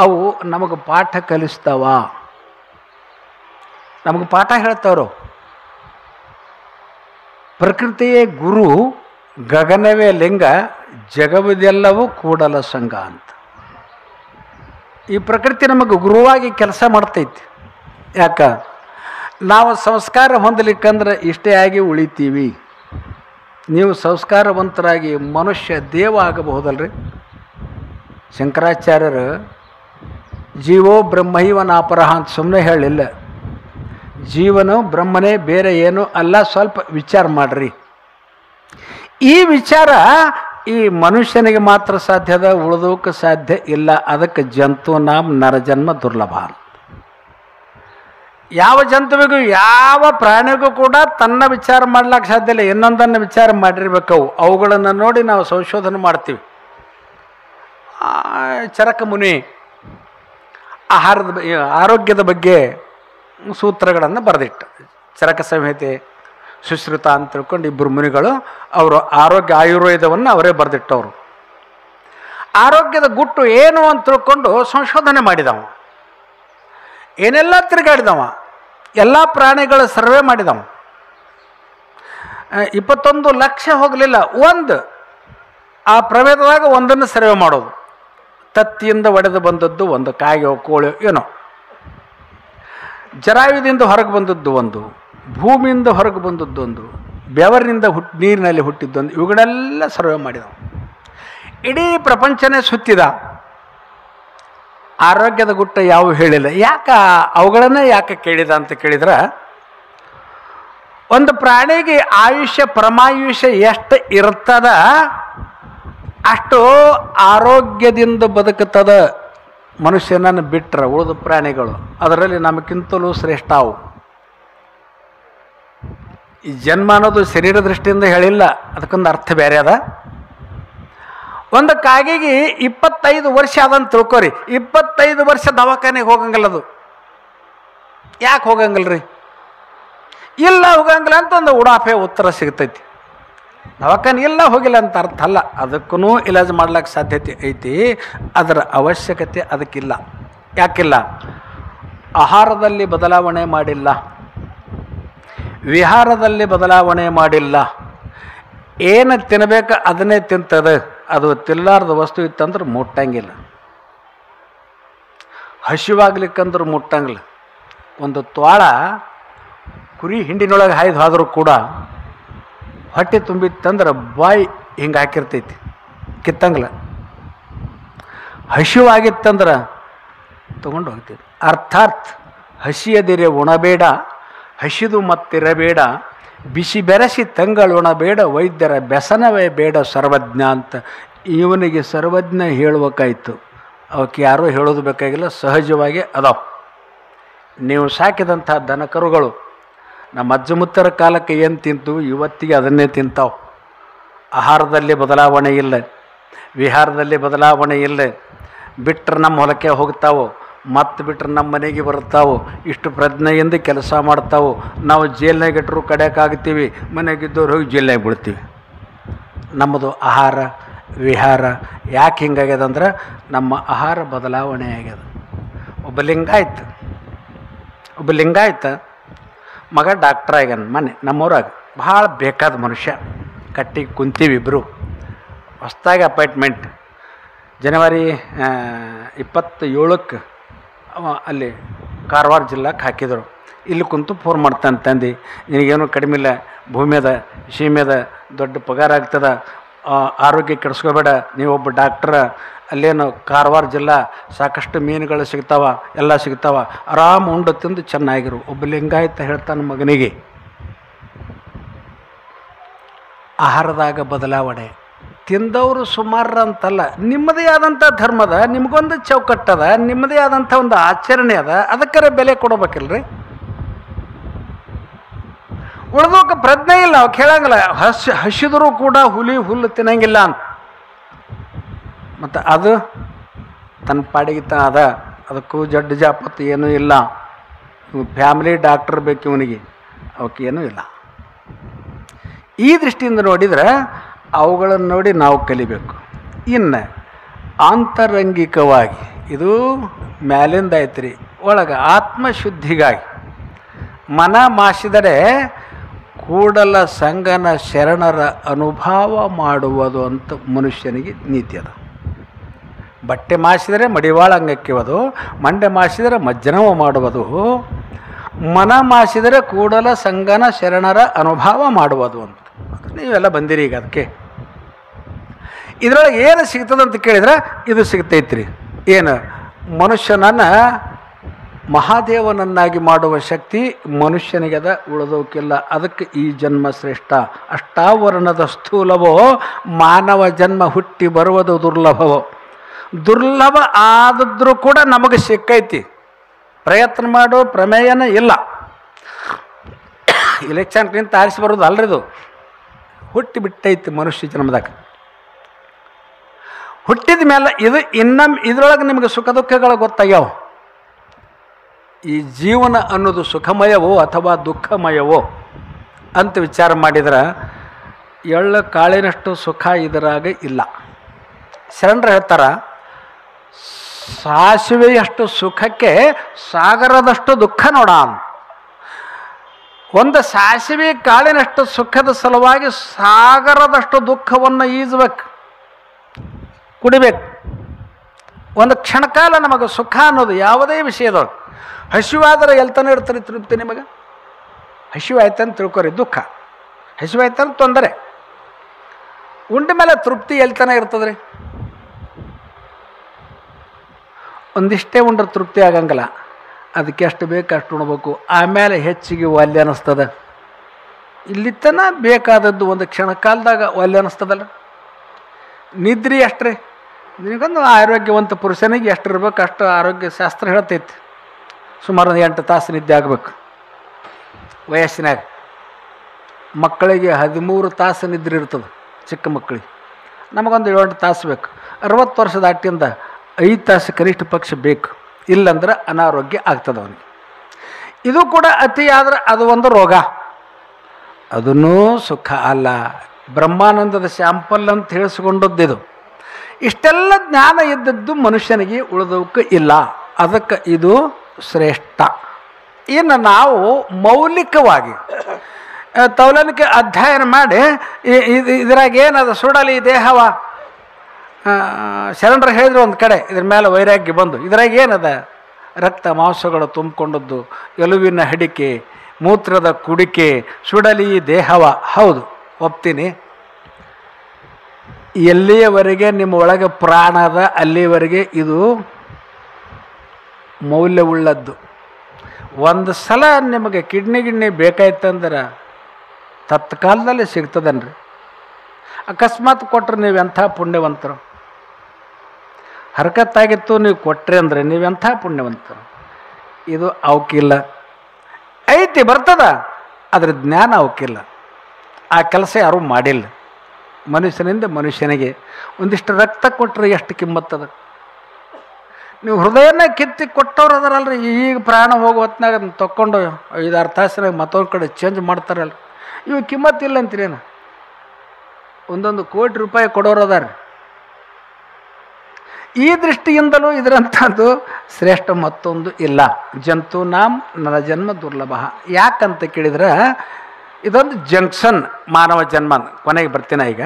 ಅವು ನಮಗೆ ಪಾಠ ಕಲಿಸ್ತಾವ, ನಮಗೆ ಪಾಠ ಹೇಳ್ತಾವ್ರು. ಪ್ರಕೃತಿಯೇ ಗುರು, ಗಗನವೇ ಲಿಂಗ, ಜಗವಿದೆಲ್ಲವೂ ಕೂಡಲ ಸಂಘ ಅಂತ. ಈ ಪ್ರಕೃತಿ ನಮಗೆ ಗುರುವಾಗಿ ಕೆಲಸ ಮಾಡ್ತೈತಿ. ಯಾಕ? ನಾವು ಸಂಸ್ಕಾರ ಹೊಂದಲಿಕ್ಕಂದ್ರೆ ಇಷ್ಟೇ ಆಗಿ ಉಳಿತೀವಿ. ನೀವು ಸಂಸ್ಕಾರವಂತರಾಗಿ ಮನುಷ್ಯ ದೇವ ಆಗಬಹುದಲ್ರಿ? ಶಂಕರಾಚಾರ್ಯರು ಜೀವೋ ಬ್ರಹ್ಮೈವ ನಾಪರಹ ಅಂತ ಸುಮ್ಮನೆ ಹೇಳಿಲ್ಲ. ಜೀವನು ಬ್ರಹ್ಮನೇ, ಬೇರೆ ಏನೂ ಅಲ್ಲ. ಸ್ವಲ್ಪ ವಿಚಾರ ಮಾಡ್ರಿ. ಈ ವಿಚಾರ ಈ ಮನುಷ್ಯನಿಗೆ ಮಾತ್ರ ಸಾಧ್ಯದ, ಉಳಿದೋಕೆ ಸಾಧ್ಯ ಇಲ್ಲ. ಅದಕ್ಕೆ ಜಂತು ನಾಮ್ ನರಜನ್ಮ ದುರ್ಲಭ. ಯಾವ ಜಂತುವಿಗೂ ಯಾವ ಪ್ರಾಣಿಗೂ ಕೂಡ ತನ್ನ ವಿಚಾರ ಮಾಡ್ಲಿಕ್ಕೆ ಸಾಧ್ಯ ಇಲ್ಲ, ಇನ್ನೊಂದನ್ನು ವಿಚಾರ ಮಾಡಿರ್ಬೇಕು. ಅವುಗಳನ್ನು ನೋಡಿ ನಾವು ಸಂಶೋಧನೆ ಮಾಡ್ತೀವಿ. ಚರಕ ಮುನಿ ಆರೋಗ್ಯದ ಬಗ್ಗೆ ಸೂತ್ರಗಳನ್ನು ಬರೆದಿಟ್ಟ. ಚರಕ ಸಂಹಿತೆ, ಸುಶ್ರುತ ಅಂತ ತಿಳ್ಕೊಂಡು 2 ಮುನಿಗಳು ಅವರು ಆಯುರ್ವೇದವನ್ನು ಅವರೇ ಬರೆದಿಟ್ಟವರು. ಆರೋಗ್ಯದ ಗುಟ್ಟು ಏನು ಅಂತ ತಿಳ್ಕೊಂಡು ಸಂಶೋಧನೆ ಮಾಡಿದವ. ಏನೆಲ್ಲ ತಿರುಗಾಡಿದವ, ಎಲ್ಲ ಪ್ರಾಣಿಗಳ ಸರ್ವೆ ಮಾಡಿದವ. 21 ಲಕ್ಷ ಹೋಗಲಿಲ್ಲ. ಆ ಪ್ರಭೇದದಾಗ ಒಂದನ್ನು ಸರ್ವೆ ಮಾಡೋದು. ತತ್ತಿಯಿಂದ ಒಡೆದು ಬಂದದ್ದು ಒಂದು, ಕಾಗೆ ಕೋಳಿ ಏನೋ, ಜರಾಯುದಿಂದ ಹೊರಗೆ ಬಂದದ್ದು ಒಂದು, ಭೂಮಿಯಿಂದ ಹೊರಗೆ ಬಂದದ್ದು ಒಂದು, ಬೆವರಿನಿಂದ ನೀರಿನಲ್ಲಿ ಹುಟ್ಟಿದ್ದೊಂದು. ಇವುಗಳೆಲ್ಲ ಸರ್ವೆ ಮಾಡಿದವು. ಇಡೀ ಪ್ರಪಂಚನೇ ಸುತ್ತಿದ. ಆರೋಗ್ಯದ ಗುಟ್ಟ ಯಾವ ಹೇಳಿಲ್ಲ. ಯಾಕೆ ಅವುಗಳನ್ನೇ ಯಾಕೆ ಕೇಳಿದ ಅಂತ ಕೇಳಿದ್ರೆ, ಒಂದು ಪ್ರಾಣಿಗೆ ಆಯುಷ್ಯ ಪರಮಾಯುಷ್ಯ ಎಷ್ಟು ಇರ್ತದ ಅಷ್ಟು ಆರೋಗ್ಯದಿಂದ ಬದುಕುತ್ತದ ಮನುಷ್ಯನನ್ನು ಬಿಟ್ಟರೆ ಉಳಿದ ಪ್ರಾಣಿಗಳು. ಅದರಲ್ಲಿ ನಮಗಿಂತಲೂ ಶ್ರೇಷ್ಠ ಅವು. ಈ ಜನ್ಮ ಅನ್ನೋದು ಶರೀರ ದೃಷ್ಟಿಯಿಂದ ಹೇಳಿಲ್ಲ, ಅದಕ್ಕೊಂದು ಅರ್ಥ ಬೇರೆ ಅದ. ಒಂದು ಕಾಗಿಗೆ 25 ವರ್ಷ ಅದಂತ ತಿಳ್ಕೊರಿ, 25 ವರ್ಷ ದವಾಖಾನೆಗೆ ಹೋಗಂಗಿಲ್ಲ. ಅದು ಯಾಕೆ ಹೋಗಂಗಿಲ್ರಿ? ಇಲ್ಲ ಹೋಗಂಗಿಲ್ಲ ಅಂತ ಒಂದು ಉಡಾಫೆ ಉತ್ತರ ಸಿಗ್ತೈತಿ. ದವಾಖಾನೆ ಇಲ್ಲ ಹೋಗಿಲ್ಲ ಅಂತ ಅರ್ಥ ಅಲ್ಲ, ಅದಕ್ಕೂ ಇಲಾಜ್ ಮಾಡ್ಲಿಕ್ಕೆ ಸಾಧ್ಯತೆ ಐತಿ. ಅದರ ಅವಶ್ಯಕತೆ ಅದಕ್ಕಿಲ್ಲ. ಯಾಕಿಲ್ಲ? ಆಹಾರದಲ್ಲಿ ಬದಲಾವಣೆ ಮಾಡಿಲ್ಲ, ವಿಹಾರದಲ್ಲಿ ಬದಲಾವಣೆ ಮಾಡಿಲ್ಲ. ಏನು ತಿನ್ನಬೇಕು ಅದನ್ನೇ ತಿಂತದೆ. ಅದು ತಿನ್ನಲಾರ್ದ ವಸ್ತು ಇತ್ತಂದ್ರೆ ಮುಟ್ಟಂಗಿಲ್ಲ, ಹಸಿವಾಗ್ಲಿಕ್ಕಂದ್ರೆ ಮುಟ್ಟಂಗಿಲ್ಲ. ಒಂದು ತ್ವಾಳ ಕುರಿ ಹಿಂಡಿನೊಳಗೆ ಹಾಯ್ದು ಹೋದರೂ ಕೂಡ ಹೊಟ್ಟೆ ತುಂಬಿತ್ತಂದ್ರೆ ಬಾಯಿ ಹಿಂಗೆ ಹಾಕಿರ್ತೈತಿ, ಕಿತ್ತಂಗಿಲ್ಲ. ಹಸಿವಾಗಿತ್ತಂದ್ರೆ ತಗೊಂಡು ಹೋಗ್ತೈತಿ. ಅರ್ಥಾತ್ ಹಸಿಯದಿರೆ ಉಣಬೇಡ, ಹಸಿದು ಮತ್ತಿರಬೇಡ, ಬಿಸಿ ಬೆರೆಸಿ ತಂಗಳುಣಬೇಡ, ವೈದ್ಯರ ಬೆಸನವೇ ಬೇಡ ಸರ್ವಜ್ಞ ಅಂತ ಇವನಿಗೆ ಸರ್ವಜ್ಞ ಹೇಳ್ಬೇಕಾಯ್ತು. ಅವಕ್ಕೆ ಯಾರೂ ಹೇಳೋದು ಬೇಕಾಗಿಲ್ಲ, ಸಹಜವಾಗಿ ಅದಾವ. ನೀವು ಸಾಕಿದಂಥ ದನಕರುಗಳು ನಮ್ಮ ಅಜ್ಜಮುತ್ತರ ಕಾಲಕ್ಕೆ ಏನು ತಿಂತು ಇವತ್ತಿಗೆ ಅದನ್ನೇ ತಿಂತಾವೆ. ಆಹಾರದಲ್ಲಿ ಬದಲಾವಣೆ ಇಲ್ಲ, ವಿಹಾರದಲ್ಲಿ ಬದಲಾವಣೆ ಇಲ್ಲ. ಬಿಟ್ಟರೆ ನಮ್ಮ ಹೊಲಕ್ಕೆ ಹೋಗ್ತಾವೆ, ಮತ್ತೆ ಬಿಟ್ಟರೆ ನಮ್ಮ ಮನೆಗೆ ಬರ್ತಾವೆ. ಇಷ್ಟು ಪ್ರಜ್ಞೆಯಿಂದ ಕೆಲಸ ಮಾಡ್ತಾವೆ. ನಾವು ಜೇಲ್ನಾಗ ಇಟ್ಟರು ಕಡೆಯಾಗ್ತೀವಿ, ಮನೆಗಿದ್ದವ್ರು ಹೋಗಿ ಜೇಲ್ನಾಗ ಬಿಡ್ತೀವಿ. ನಮ್ಮದು ಆಹಾರ ವಿಹಾರ ಯಾಕೆ ಹಿಂಗಾಗ್ಯದ ಅಂದ್ರೆ ನಮ್ಮ ಆಹಾರ ಬದಲಾವಣೆ ಆಗ್ಯದ. ಒಬ್ಬ ಲಿಂಗಾಯತ ಮಗ ಡಾಕ್ಟ್ರ್ ಆಗ್ಯಾನ. ಮನೆ ನಮ್ಮೂರಾಗ ಭಾಳ ಬೇಕಾದ ಮನುಷ್ಯ. ಕಟ್ಟಿಗೆ ಕುಂತೀವಿ ಇಬ್ಬರು. ಹೊಸ್ದಾಗಿ ಅಪಾಯಿಂಟ್ಮೆಂಟ್ ಜನವರಿ 27ಕ್ಕೆ ಅಲ್ಲಿ ಕಾರವಾರ ಜಿಲ್ಲಾಕ್ಕೆ ಹಾಕಿದರು. ಇಲ್ಲಿ ಕುಂತು ಫೋನ್ ಮಾಡ್ತಾನೆ, ತಂದು ನಿನಗೇನು ಕಡಿಮೆ ಇಲ್ಲ, ಭೂಮಿ ಅದ, ಸೀಮೆ ಅದ, ದೊಡ್ಡ ಪಗಾರ ಆಗ್ತದ, ಆರೋಗ್ಯ ಕೆಡಿಸ್ಕೋಬೇಡ, ನೀವೊಬ್ಬ ಡಾಕ್ಟ್ರ, ಅಲ್ಲೇನು ಕಾರವಾರ ಜಿಲ್ಲಾ ಸಾಕಷ್ಟು ಮೀನುಗಳು ಸಿಗ್ತಾವ, ಎಲ್ಲ ಸಿಗ್ತಾವ, ಆರಾಮ್ ಉಂಡು ತಿಂದು ಚೆನ್ನಾಗಿರು. ಒಬ್ಬ ಲಿಂಗಾಯತ ಹೇಳ್ತಾನೆ ಮಗನಿಗೆ, ಆಹಾರದಾಗ ಬದಲಾವಣೆ. ತಿಂದವರು ಸುಮಾರು ಅಂತಲ್ಲ, ನಿಮ್ಮದೇ ಆದಂಥ ಧರ್ಮದ, ನಿಮಗೊಂದು ಚೌಕಟ್ಟದ, ನಿಮ್ಮದೇ ಆದಂಥ ಒಂದು ಆಚರಣೆ ಅದ, ಅದಕ್ಕರೆ ಬೆಲೆ ಕೊಡಬೇಕಿಲ್ರಿ. ಉಳಿದೋಕೆ ಪ್ರಜ್ಞೆ ಇಲ್ಲ, ಅವು ಕೇಳಂಗಿಲ್ಲ. ಹಸಿದರೂ ಕೂಡ ಹುಲ್ಲು ತಿನ್ನಂಗಿಲ್ಲ ಅಂತ. ಮತ್ತು ಅದು ತನ್ನ ಪಾಡಿಗೆ ಅದ, ಅದಕ್ಕೂ ಜಡ್ಡು ಜಾಪತ್ತು ಏನೂ ಇಲ್ಲ. ಫ್ಯಾಮಿಲಿ ಡಾಕ್ಟರ್ ಬೇಕು ಇವನಿಗೆ, ಅವಕ್ಕೆ ಏನೂ ಇಲ್ಲ. ಈ ದೃಷ್ಟಿಯಿಂದ ನೋಡಿದರೆ ಅವುಗಳನ್ನು ನೋಡಿ ನಾವು ಕಲಿಬೇಕು. ಇನ್ನು ಆಂತರಂಗಿಕವಾಗಿ ಇದು ಮ್ಯಾಲಿಂದ ಐತ್ರಿ, ಒಳಗೆ ಆತ್ಮಶುದ್ಧಿಗಾಗಿ ಮನ ಮಾಸಿದರೆ ಕೂಡಲ ಸಂಗನ ಶರಣರ ಅನುಭವ ಮಾಡುವುದು ಅಂತ ಮನುಷ್ಯನಿಗೆ ನೀತಿ ಅದ. ಬಟ್ಟೆ ಮಾಸಿದರೆ ಮಡಿವಾಳ ಅಂಗಕ್ಕಿವದು, ಮಂಡೆ ಮಾಸಿದರೆ ಮಜ್ಜನವ ಮಾಡುವುದು, ಮನ ಮಾಸಿದರೆ ಕೂಡಲ ಸಂಗನ ಶರಣರ ಅನುಭವ ಮಾಡುವುದು ಅಂತ. ನೀವೆಲ್ಲ ಬಂದಿರಿ ಈಗ. ಅದಕ್ಕೆ ಇದರೊಳಗೆ ಏನು ಸಿಗ್ತದಂತ ಕೇಳಿದ್ರೆ ಇದು ಸಿಗ್ತೈತ್ರಿ. ಏನು? ಮನುಷ್ಯನನ್ನು ಮಹಾದೇವನನ್ನಾಗಿ ಮಾಡುವ ಶಕ್ತಿ ಮನುಷ್ಯನಿಗದ, ಉಳಿದೋಕಿಲ್ಲ. ಅದಕ್ಕೆ ಈ ಜನ್ಮ ಶ್ರೇಷ್ಠ. ಅಷ್ಟಾವರಣದ ಸ್ಥೂಲವೋ ಮಾನವ ಜನ್ಮ ಹುಟ್ಟಿ ಬರುವುದು ದುರ್ಲಭವೋ. ದುರ್ಲಭ ಆದರೂ ಕೂಡ ನಮಗೆ ಸಿಕ್ಕೈತಿ. ಪ್ರಯತ್ನ ಮಾಡೋ ಪ್ರಮೇಯನೇ ಇಲ್ಲ. ಇಲೆಕ್ಷನ್ ನಿಂತು ಆರಿಸಿ ಬರೋದು ಅಲ್ರಿದು, ಹುಟ್ಟಿ ಬಿಟ್ಟೈತಿ ಮನುಷ್ಯ ಜನ್ಮದಾಗ. ಹುಟ್ಟಿದ ಮೇಲೆ ಇದು ಇನ್ನೊಮ್ಮೆ ಇದರೊಳಗೆ ನಿಮಗೆ ಸುಖ ದುಃಖಗಳು ಗೊತ್ತಾಗ್ಯಾವ. ಈ ಜೀವನ ಅನ್ನೋದು ಸುಖಮಯವೋ ಅಥವಾ ದುಃಖಮಯವೋ ಅಂತ ವಿಚಾರ ಮಾಡಿದ್ರೆ ಎಳ್ಳು ಕಾಳಿನಷ್ಟು ಸುಖ ಇದರಾಗ ಇಲ್ಲ. ಶರಣರು ಹೇಳ್ತಾರ, ಸಾಸಿವೆಯಷ್ಟು ಸುಖಕ್ಕೆ ಸಾಗರದಷ್ಟು ದುಃಖ ನೋಡ. ಒಂದು ಸಾಸಿವೆ ಕಾಳಿನಷ್ಟು ಸುಖದ ಸಲುವಾಗಿ ಸಾಗರದಷ್ಟು ದುಃಖವನ್ನು ಈಜಬೇಕು, ಕುಡಿಬೇಕು. ಒಂದು ಕ್ಷಣಕಾಲ ನಮಗೆ ಸುಖ ಅನ್ನೋದು ಯಾವುದೇ ವಿಷಯದೊಳಗೆ. ಹಸಿವಾದರೆ ಎಲ್ತಾನೆ ಇರ್ತಾರೆ ತೃಪ್ತಿ. ನಿಮಗೆ ಹಸಿವಾಯ್ತಂತ ತಿಳ್ಕೊರಿ, ದುಃಖ. ಹಸಿವಾಯ್ತಂತ ತೊಂದರೆ. ಉಂಡ ಮೇಲೆ ತೃಪ್ತಿ ಎಲ್ತಾನೆ ಇರ್ತದ್ರಿ. ಒಂದಿಷ್ಟೇ ಉಂಡ್ರೆ ತೃಪ್ತಿ ಆಗಂಗಿಲ್ಲ, ಅದಕ್ಕೆ ಎಷ್ಟು ಬೇಕು ಅಷ್ಟು ಉಣ್ಬೇಕು. ಆಮೇಲೆ ಹೆಚ್ಚಿಗೆ ಒಲ್ಲೆ ಅನ್ನಿಸ್ತದ. ಇಲ್ಲಿ ತನ ಬೇಕಾದದ್ದು ಒಂದು ಕ್ಷಣ ಕಾಲದಾಗ ಒಲ್ಲೆ ಅನ್ನಿಸ್ತದಲ್ಲ. ನಿದ್ರಿ ಅಷ್ಟ್ರಿ, ನಿನಗೊಂದು ಆರೋಗ್ಯವಂತ ಪುರುಷನಿಗೆ ಎಷ್ಟು ಇರ್ಬೇಕು ಅಷ್ಟು ಆರೋಗ್ಯ ಶಾಸ್ತ್ರ ಹೇಳ್ತೈತಿ. ಸುಮಾರು 8 ತಾಸು ನಿದ್ದೆ ಆಗಬೇಕು ವಯಸ್ಸಿನಾಗ. ಮಕ್ಕಳಿಗೆ 13 ತಾಸು ನಿದ್ರೆ ಇರ್ತದೆ ಚಿಕ್ಕ ಮಕ್ಕಳಿಗೆ. ನಮಗೊಂದು 7 ತಾಸು ಬೇಕು. 60 ವರ್ಷದ ಅಟ್ಟಿಂದ 5 ತಾಸು ಕನಿಷ್ಠ ಪಕ್ಷ ಬೇಕು, ಇಲ್ಲಂದ್ರೆ ಅನಾರೋಗ್ಯ ಆಗ್ತದೆ ಅವನಿಗೆ. ಇದು ಕೂಡ ಅತಿ ಆದ್ರೆ ಅದು ಒಂದು ರೋಗ, ಅದನ್ನೂ ಸುಖ ಅಲ್ಲ. ಬ್ರಹ್ಮಾನಂದದ ಶಾಂಪಲ್ ಅಂತ ಹೇಳಿಸ್ಕೊಂಡದ್ದಿದು. ಇಷ್ಟೆಲ್ಲ ಜ್ಞಾನ ಇದ್ದದ್ದು ಮನುಷ್ಯನಿಗೆ ಉಳಿದವಕ್ಕೆ ಇಲ್ಲ, ಅದಕ್ಕೆ ಇದು ಶ್ರೇಷ್ಠ. ಇನ್ನು ನಾವು ಮೌಲಿಕವಾಗಿ ತೌಲನಿಕೆ ಅಧ್ಯಯನ ಮಾಡಿ ಇದ್ರಾಗ ಏನದು ಸುಡಲಿ ದೇಹವ ಶರಣರು ಹೇಳಿದ್ರು ಒಂದು ಕಡೆ, ಇದ್ರ ಮೇಲೆ ವೈರಾಗ್ಯ ಬಂದು ಇದ್ರಾಗ ಏನದ ರಕ್ತ ಮಾಂಸಗಳು ತುಂಬಿಕೊಂಡದ್ದು, ಎಲುವಿನ ಹಡಿಕೆ, ಮೂತ್ರದ ಕುಡಿಕೆ, ಸುಡಲಿ ದೇಹವ. ಹೌದು, ಒಪ್ತೀನಿ. ಎಲ್ಲಿಯವರೆಗೆ ನಿಮ್ಮ ಒಳಗೆ ಪ್ರಾಣ ಅದ ಅಲ್ಲಿಯವರೆಗೆ ಇದು ಮೌಲ್ಯವುಳ್ಳದ್ದು. ಒಂದು ಸಲ ನಿಮಗೆ ಕಿಡ್ನಿ ಬೇಕಾಯ್ತಂದ್ರೆ ತತ್ಕಾಲದಲ್ಲಿ ಸಿಗ್ತದನ್ರಿ. ಅಕಸ್ಮಾತ್ ಕೊಟ್ಟರೆ ನೀವೆಂಥ ಪುಣ್ಯವಂತರು. ಹರಕತ್ತಾಗಿತ್ತು ನೀವು ಕೊಟ್ರಿ ಅಂದರೆ ನೀವೆಂಥ ಪುಣ್ಯವಂತರು. ಇದು ಅವಕ್ಕಿಲ್ಲ. ಐತಿ ಬರ್ತದ, ಅದ್ರ ಜ್ಞಾನ ಅವಕ್ಕಿಲ್ಲ. ಆ ಕೆಲಸ ಯಾರೂ ಮಾಡಿಲ್ಲ. ಮನುಷ್ಯನಿಂದ ಮನುಷ್ಯನಿಗೆ ಒಂದಿಷ್ಟು ರಕ್ತ ಕೊಟ್ಟರೆ ಎಷ್ಟು ಕಿಮ್ಮತ್ತದ. ನೀವು ಹೃದಯನ ಕಿತ್ತಿ ಕೊಟ್ಟವ್ರು ಅದರಲ್ರಿ. ಈಗ ಪ್ರಾಣ ಹೋಗೋ ಹೊತ್ನಾಗ ಅದನ್ನು ತೊಗೊಂಡು 5-6 ತಾಸಿನಾಗ ಮತ್ತೊಂದು ಕಡೆ ಚೇಂಜ್ ಮಾಡ್ತಾರಲ್ಲ, ಇವು ಕಿಮ್ಮತ್ತಿಲ್ಲ ಅಂತೀರೇನು? 1 ಕೋಟಿ ರೂಪಾಯಿ ಕೊಡೋರು ಅದಾರ. ಈ ದೃಷ್ಟಿಯಿಂದಲೂ ಇದರಂಥದ್ದು ಶ್ರೇಷ್ಠ ಮತ್ತೊಂದು ಇಲ್ಲ. ಜಂತು ನಾಂ ನನ್ನ ಜನ್ಮ ದುರ್ಲಭ. ಯಾಕಂತ ಕೇಳಿದ್ರೆ ಇದೊಂದು ಜಂಕ್ಷನ್, ಮಾನವ ಜನ್ಮ. ಕೊನೆಗೆ ಬರ್ತೀನಿ ಈಗ.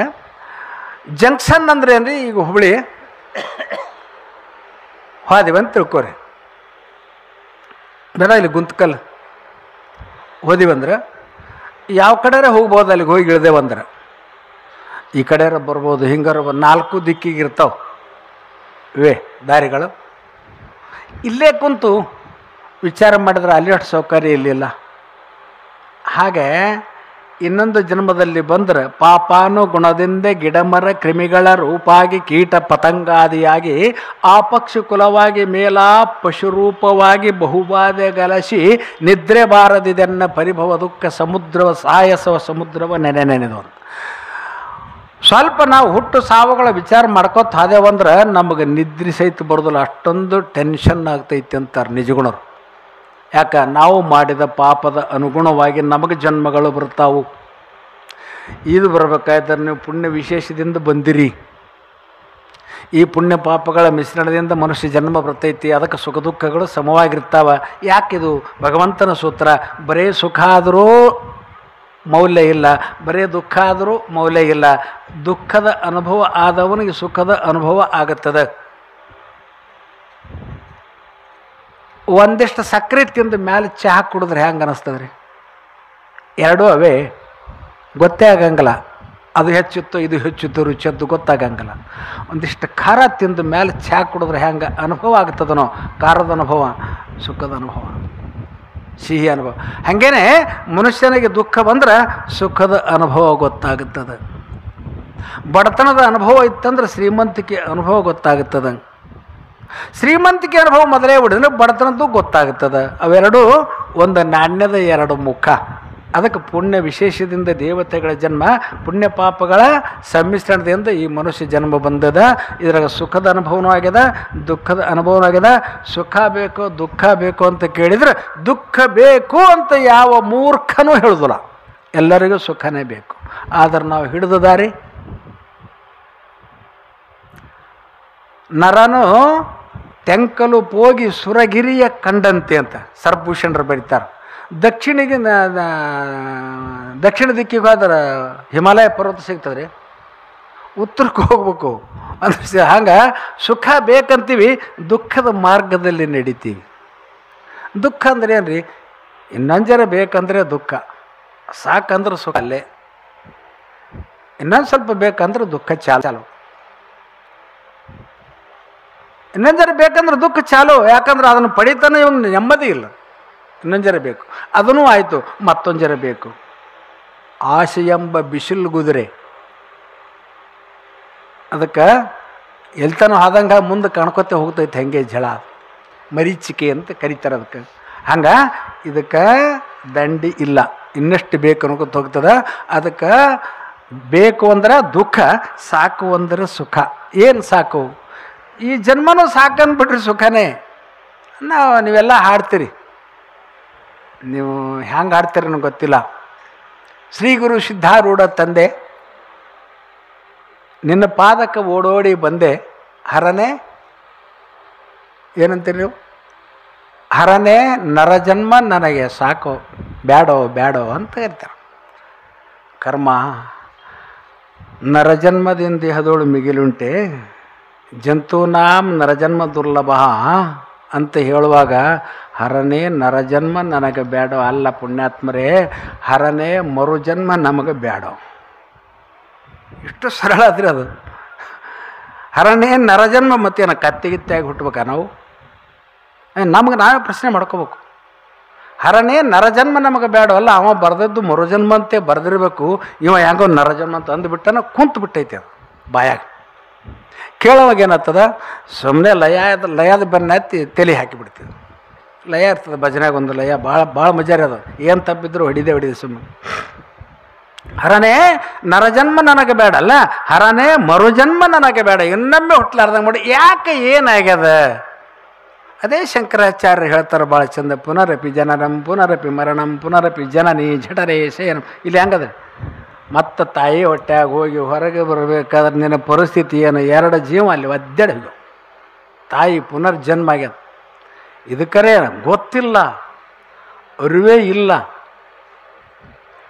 ಜಂಕ್ಷನ್ ಅಂದ್ರೆ ಏನ್ರಿ, ಈಗ ಹುಬ್ಳಿ ಹೋದಿವಂತ ತಿಳ್ಕೊರಿ, ಬೇಡ ಇಲ್ಲಿ ಗುಂತ್ಕಲ್ ಹೋದಿವಂದ್ರೆ ಯಾವ ಕಡೆರೆ ಹೋಗ್ಬೋದು, ಅಲ್ಲಿಗೆ ಹೋಗಿ ಇಳ್ದೇವಂದ್ರೆ ಈ ಕಡೆರ ಬರ್ಬೋದು, ಹಿಂಗಾರ 4 ದಿಕ್ಕಿಗೆ ಇರ್ತಾವೆ ಇವೇ ದಾರಿಗಳು. ಇಲ್ಲೇ ಕುಂತು ವಿಚಾರ ಮಾಡಿದ್ರೆ ಅಲ್ಲಿ ಅಷ್ಟು ಸೌಕರ್ಯ ಇಲ್ಲಿಲ್ಲ. ಹಾಗೆ ಇನ್ನೊಂದು ಜನ್ಮದಲ್ಲಿ ಬಂದರೆ ಪಾಪಾನುಗುಣದಿಂದ ಗಿಡಮರ ಕ್ರಿಮಿಗಳ ರೂಪಾಗಿ ಕೀಟ ಪತಂಗಾದಿಯಾಗಿ ಆಪಕ್ಷಿ ಕುಲವಾಗಿ ಮೇಲಾ ಪಶುರೂಪವಾಗಿ ಬಹುಬಾಧೆ ಗಲಸಿ ನಿದ್ರೆ ಬಾರದಿದೆನ್ನ ಪರಿಭವ ದುಃಖ ಸಮುದ್ರವ ಸಾಯಸವ ಸಮುದ್ರವ ನೆನೆದವರು. ಸ್ವಲ್ಪ ನಾವು ಹುಟ್ಟು ಸಾವುಗಳ ವಿಚಾರ ಮಾಡ್ಕೊತ ಹಾದೇವಂದ್ರೆ ನಮಗೆ ನಿದ್ರೆ ಸಹಿತ ಬರೋದಿಲ್ಲ, ಅಷ್ಟೊಂದು ಟೆನ್ಷನ್ ಆಗ್ತೈತಿ ಅಂತಾರೆ ನಿಜಗುಣರು. ಯಾಕೆ? ನಾವು ಮಾಡಿದ ಪಾಪದ ಅನುಗುಣವಾಗಿ ನಮಗೆ ಜನ್ಮಗಳು ಬರ್ತಾವು. ಇದು ಬರಬೇಕಾಯ್ತಾರೆ ನೀವು ಪುಣ್ಯ ವಿಶೇಷದಿಂದ ಬಂದಿರಿ. ಈ ಪುಣ್ಯ ಪಾಪಗಳ ಮಿಶ್ರಣದಿಂದ ಮನುಷ್ಯ ಜನ್ಮ ಬರ್ತೈತಿ. ಅದಕ್ಕೆ ಸುಖ ದುಃಖಗಳು ಸಮವಾಗಿರ್ತಾವ. ಯಾಕಿದು ಭಗವಂತನ ಸೂತ್ರ. ಬರೇ ಸುಖ ಆದರೂ ಮೌಲ್ಯ ಇಲ್ಲ, ಬರೇ ದುಃಖ ಆದರೂ ಮೌಲ್ಯ ಇಲ್ಲ. ದುಃಖದ ಅನುಭವ ಆದವನಿಗೆ ಸುಖದ ಅನುಭವ ಆಗುತ್ತದೆ. ಒಂದಿಷ್ಟು ಸಕ್ಕರೆ ತಿಂದ ಮೇಲೆ ಚಹಾ ಕುಡಿದ್ರೆ ಹೆಂಗೆ ಅನ್ನಿಸ್ತದೆ ರೀ? ಎರಡೂ ಅವೇ ಗೊತ್ತೇ ಆಗಂಗಿಲ್ಲ. ಅದು ಹೆಚ್ಚಿತ್ತು ಇದು ಹೆಚ್ಚಿತ್ತು ರುಚಿಯದ್ದು ಗೊತ್ತಾಗಂಗಿಲ್ಲ. ಒಂದಿಷ್ಟು ಖಾರ ತಿಂದ ಮೇಲೆ ಚಹಾ ಕುಡಿದ್ರೆ ಹೆಂಗೆ ಅನುಭವ ಆಗ್ತದನೋ, ಖಾರದ ಅನುಭವ, ಸುಖದ ಅನುಭವ, ಸಿಹಿ ಅನುಭವ. ಹಾಗೇನೆ ಮನುಷ್ಯನಿಗೆ ದುಃಖ ಬಂದ್ರೆ ಸುಖದ ಅನುಭವ ಗೊತ್ತಾಗುತ್ತದೆ. ಬಡತನದ ಅನುಭವ ಇತ್ತಂದ್ರೆ ಶ್ರೀಮಂತಿಕೆ ಅನುಭವ ಗೊತ್ತಾಗುತ್ತದೆ. ಶ್ರೀಮಂತಿಕೆ ಅನುಭವ ಮೊದಲೇ ಬಿಡಿದ್ರೆ ಬಡತನದ್ದು ಗೊತ್ತಾಗುತ್ತದೆ. ಅವೆರಡೂ ಒಂದು ನಾಣ್ಯದ 2 ಮುಖ. ಅದಕ್ಕೆ ಪುಣ್ಯ ವಿಶೇಷದಿಂದ ದೇವತೆಗಳ ಜನ್ಮ, ಪುಣ್ಯ ಪಾಪಗಳ ಸಮ್ಮಿಶ್ರಣದಿಂದ ಈ ಮನುಷ್ಯ ಜನ್ಮ ಬಂದದ. ಇದ್ರಾಗ ಸುಖದ ಅನುಭವನೂ ಆಗ್ಯದ, ದುಃಖದ ಅನುಭವನೂ ಆಗ್ಯದ. ಸುಖ ಬೇಕು ದುಃಖ ಬೇಕು ಅಂತ ಕೇಳಿದ್ರೆ ದುಃಖ ಬೇಕು ಅಂತ ಯಾವ ಮೂರ್ಖನೂ ಹೇಳುದಿಲ್ಲ. ಎಲ್ಲರಿಗೂ ಸುಖನೇ ಬೇಕು. ಆದ್ರೆ ನಾವು ಹಿಡಿದ ದಾರಿ ನರನು ತೆಂಕಲು ಹೋಗಿ ಸುರಗಿರಿಯ ಕಂಡಂತೆ ಅಂತ ಸರ್ಭೂಷಣರು ಬರೀತಾರೆ. ದಕ್ಷಿಣ ದಿಕ್ಕಿಗೆ ಹೋದ್ರೆ ಹಿಮಾಲಯ ಪರ್ವತ ಸಿಗ್ತದೆ ರೀ, ಉತ್ತರಕ್ಕೆ ಹೋಗ್ಬೇಕು ಅಂದ್ರೆ ಹಂಗೆ ಸುಖ ಬೇಕಂತೀವಿ, ದುಃಖದ ಮಾರ್ಗದಲ್ಲಿ ನಡಿತೀವಿ. ದುಃಖ ಅಂದ್ರೆ ಏನು ರೀ? ಇನ್ನೊಂಜರ ಬೇಕಂದ್ರೆ ದುಃಖ, ಸಾಕಂದ್ರೆ ಸುಖ ಅಲ್ಲೇ, ಇನ್ನೊಂದು ಸ್ವಲ್ಪ ಬೇಕಂದ್ರೆ ದುಃಖ ಚಾಲು. ಇನ್ನೊಂದು ಜರ ಬೇಕಂದ್ರೆ ದುಃಖ ಚಾಲು, ಯಾಕಂದ್ರೆ ಅದನ್ನು ಪಡಿತಾನೆ ಇವಾಗ ನೆಮ್ಮದಿ ಇಲ್ಲ. ಇನ್ನೊಂದು ಜರ ಬೇಕು, ಅದನ್ನೂ ಆಯಿತು, ಮತ್ತೊಂದು ಜರ ಬೇಕು. ಆಸೆ ಎಂಬ ಬಿಸಿಲು ಗುದುರೆ, ಅದಕ್ಕೆ ಎಲ್ತನೂ ಆದಂಗೆ ಮುಂದೆ ಕಣ್ಕೊತೆ ಹೋಗ್ತೈತೆ. ಹೆಂಗೆ ಜಳ ಮರೀಚಿಕೆ ಅಂತ ಕರೀತಾರೆ ಅದಕ್ಕೆ. ಹಂಗೆ ಇದಕ್ಕೆ ದಂಡಿ ಇಲ್ಲ, ಇನ್ನಷ್ಟು ಬೇಕು ಅನ್ಕೊತ ಹೋಗ್ತದೆ. ಅದಕ್ಕೆ ಬೇಕು ಅಂದ್ರೆ ದುಃಖ, ಸಾಕು ಅಂದ್ರೆ ಸುಖ. ಏನು ಸಾಕು? ಈ ಜನ್ಮನೂ ಸಾಕಂದ್ಬಿಟ್ರಿ ಸುಖನೇ. ನೀವೆಲ್ಲ ಹಾಡ್ತೀರಿ, ನೀವು ಹ್ಯಾಂಗೆ ಹಾಡ್ತೀರಿ ನನಗೆ ಗೊತ್ತಿಲ್ಲ. ಶ್ರೀ ಗುರು ಸಿದ್ಧಾರೂಢ ತಂದೆ, ನಿನ್ನ ಪಾದಕ್ಕೆ ಓಡೋಡಿ ಬಂದೆ ಹರನೇ, ಏನಂತೀರಿ ನೀವು? ಹರನೇ ನರಜನ್ಮ ನನಗೆ ಸಾಕು, ಬ್ಯಾಡೋ ಬ್ಯಾಡೋ ಅಂತ ಹೇಳ್ತಾರೆ. ಕರ್ಮ ನರಜನ್ಮದಿಂದ ದೇಹದೋಳು ಮಿಗಿಲುಂಟೆ, ಜಂತೂನಾಂ ನರಜನ್ಮ ದುರ್ಲಭ ಅಂತ ಹೇಳುವಾಗ ಹರನೇ ನರಜನ್ಮ ನನಗೆ ಬೇಡೋ ಅಲ್ಲ ಪುಣ್ಯಾತ್ಮರೇ, ಹರನೇ ಮರುಜನ್ಮ ನಮಗೆ ಬೇಡೋ. ಇಷ್ಟು ಸರಳ ಆದ್ರಿ ಅದು. ಹರನೇ ನರಜನ್ಮ ಮತ್ತೇನು ಕತ್ತಿಗಿತ್ತಾಗಿ ಹುಟ್ಟಬೇಕಾ ನಾವು? ನಮಗೆ ನಾವೇ ಪ್ರಶ್ನೆ ಮಾಡ್ಕೋಬೇಕು. ಹರನೇ ನರಜನ್ಮ ನಮಗೆ ಬೇಡೋ ಅಲ್ಲ, ಅವ ಬರೆದದ್ದು ಮರುಜನ್ಮ ಅಂತೆ ಬರೆದಿರಬೇಕು. ಇವ ಹೆಂಗೋ ನರಜನ್ಮ ಅಂತ ಅಂದುಬಿಟ್ಟನ ಕುಂತು ಬಿಟ್ಟೈತೆ ಅದು ಬಾಯಾಗ. ಕೇಳೋವಾಗ ಏನಾಗ್ತದ, ಸುಮ್ಮನೆ ಲಯದ ಬೆನ್ನತ್ತಿ ತಲೆ ಹಾಕಿಬಿಡ್ತೀವಿ. ಲಯ ಇರ್ತದೆ ಭಜನೆಗೆ, ಒಂದು ಲಯ ಭಾಳ ಮಜಾರಿ ಅದು. ಏನು ತಪ್ಪಿದ್ರು ಹೊಡಿದೆ ಸುಮ್ಮನೆ. ಹರನೇ ನರಜನ್ಮ ನನಗೆ ಬೇಡ ಅಲ್ಲ, ಹರನೇ ಮರುಜನ್ಮ ನನಗೆ ಬೇಡ, ಇನ್ನೊಮ್ಮೆ ಹುಟ್ಟಲಾರ್ದಂಗೆ ಮಾಡಿ. ಯಾಕೆ ಏನಾಗ್ಯದ? ಅದೇ ಶಂಕರಾಚಾರ್ಯರು ಹೇಳ್ತಾರೆ ಭಾಳ ಚಂದ. ಪುನರಪಿ ಜನನಂ ಪುನರಪಿ ಮರಣಂ ಪುನರಪಿ ಜನನಿ ಜಠರೇ ಶಯನಂ. ಇಲ್ಲಿ ಹೆಂಗದ? ಮತ್ತು ತಾಯಿ ಹೊಟ್ಟೆಯಾಗ ಹೋಗಿ ಹೊರಗೆ ಬರಬೇಕಾದ್ರೆ ನಿನ್ನ ಪರಿಸ್ಥಿತಿ ಏನು? 2 ಜೀವ ಅಲ್ಲಿ ಒದ್ದಾಡಿ ಹೋಗ್ಯಾವ. ತಾಯಿ ಪುನರ್ಜನ್ಮ ಆಗ್ಯದ. ಇದಕ್ಕರೇ ಗೊತ್ತಿಲ್ಲ, ಅರಿವೇ ಇಲ್ಲ.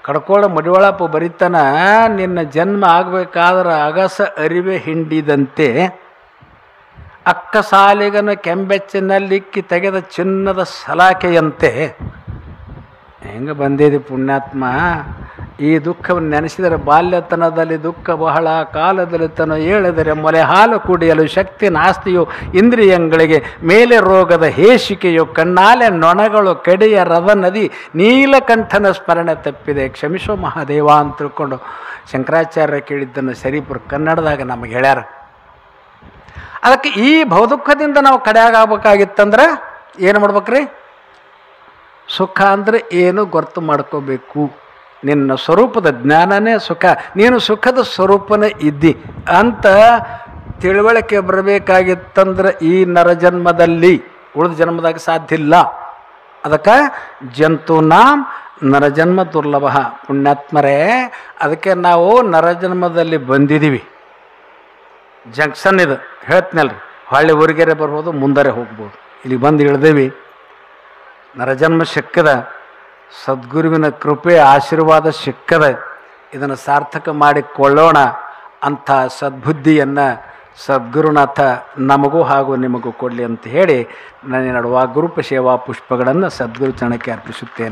ಕಡ್ಕೋಳ ಮಡಿವಾಳಪ್ಪ ಬರಿತಾನ, ನಿನ್ನ ಜನ್ಮ ಆಗಬೇಕಾದ್ರೆ ಅಗಸ ಅರಿವೆ ಹಿಂಡಿದಂತೆ, ಅಕ್ಕ ಸಾಲಿಗನ ಕೆಂಬೆಚ್ಚಿನಲ್ಲಿಕ್ಕಿ ತೆಗೆದ ಚಿನ್ನದ ಸಲಾಕೆಯಂತೆ. ಹೆಂಗೆ ಬಂದಿದೆ ಪುಣ್ಯಾತ್ಮ? ಈ ದುಃಖವನ್ನು ನೆನೆಸಿದರೆ ಬಾಲ್ಯತನದಲ್ಲಿ ದುಃಖ ಬಹಳ, ಕಾಲದಲ್ಲಿ ತನ ಏಳಿದರೆ ಮೊಲೆ ಹಾಲು ಕುಡಿಯಲು ಶಕ್ತಿ ನಾಸ್ತಿಯು ಇಂದ್ರಿಯಗಳಿಗೆ, ಮೇಲೆ ರೋಗದ ಹೇಸಿಕೆಯು, ಕಣ್ಣಾಲೆ ನೊಣಗಳು ಕಡೆಯ ರಥ ನದಿ, ನೀಲಕಂಠನ ಸ್ಮರಣೆ ತಪ್ಪಿದೆ, ಕ್ಷಮಿಸೋ ಮಹಾದೇವ ಅಂತ ತಿಳ್ಕೊಂಡು ಶಂಕರಾಚಾರ್ಯ ಕೇಳಿದ್ದನ್ನು ಸರಿಪುರ ಕನ್ನಡದಾಗ ನಮಗೆ ಹೇಳ್ಯಾರ. ಅದಕ್ಕೆ ಈ ಬಹುದುಃಖದಿಂದ ನಾವು ಕಡೆಯಾಗಬೇಕಾಗಿತ್ತಂದ್ರೆ ಏನು ಮಾಡ್ಬೇಕ್ರಿ? ಸುಖ ಅಂದರೆ ಏನು ಗೊತ್ತು ಮಾಡ್ಕೋಬೇಕು. ನಿನ್ನ ಸ್ವರೂಪದ ಜ್ಞಾನನೇ ಸುಖ, ನೀನು ಸುಖದ ಸ್ವರೂಪನೇ ಇದ್ದಿ ಅಂತ ತಿಳುವಳಿಕೆ ಬರಬೇಕಾಗಿತ್ತಂದ್ರೆ ಈ ನರಜನ್ಮದಲ್ಲಿ, ಉಳಿದ ಜನ್ಮದಾಗ ಸಾಧ್ಯ ಇಲ್ಲ. ಅದಕ್ಕೆ ಜಂತೂನಾಂ ನರಜನ್ಮ ದುರ್ಲಭ. ಪುಣ್ಯಾತ್ಮರೇ, ಅದಕ್ಕೆ ನಾವು ನರಜನ್ಮದಲ್ಲಿ ಬಂದಿದ್ದೀವಿ. ಜಂಕ್ಷನ್ ಇದು ಹೇಳ್ತೀನಲ್ರಿ, ಹೊಳ್ಳಿ ಊರಿಗೆರೆ ಬರ್ಬೋದು, ಮುಂದರೆ ಹೋಗ್ಬೋದು. ಇಲ್ಲಿ ಬಂದು ಇಳ್ದೇವಿ. ನರಜನ್ಮ ಸಿಕ್ಕದ, ಸದ್ಗುರುವಿನ ಕೃಪೆ ಆಶೀರ್ವಾದ ಸಿಕ್ಕದ. ಇದನ್ನು ಸಾರ್ಥಕ ಮಾಡಿಕೊಳ್ಳೋಣ ಅಂಥ ಸದ್ಬುದ್ಧಿಯನ್ನು ಸದ್ಗುರುನಾಥ ನಮಗೂ ಹಾಗೂ ನಿಮಗೂ ಕೊಡಲಿ ಅಂತ ಹೇಳಿ ನನ್ನ ನಡುವ ಗುರುಪ ಸೇವಾ ಪುಷ್ಪಗಳನ್ನು ಸದ್ಗುರು ಚರಣಕ್ಕೆ ಅರ್ಪಿಸುತ್ತೇನೆ.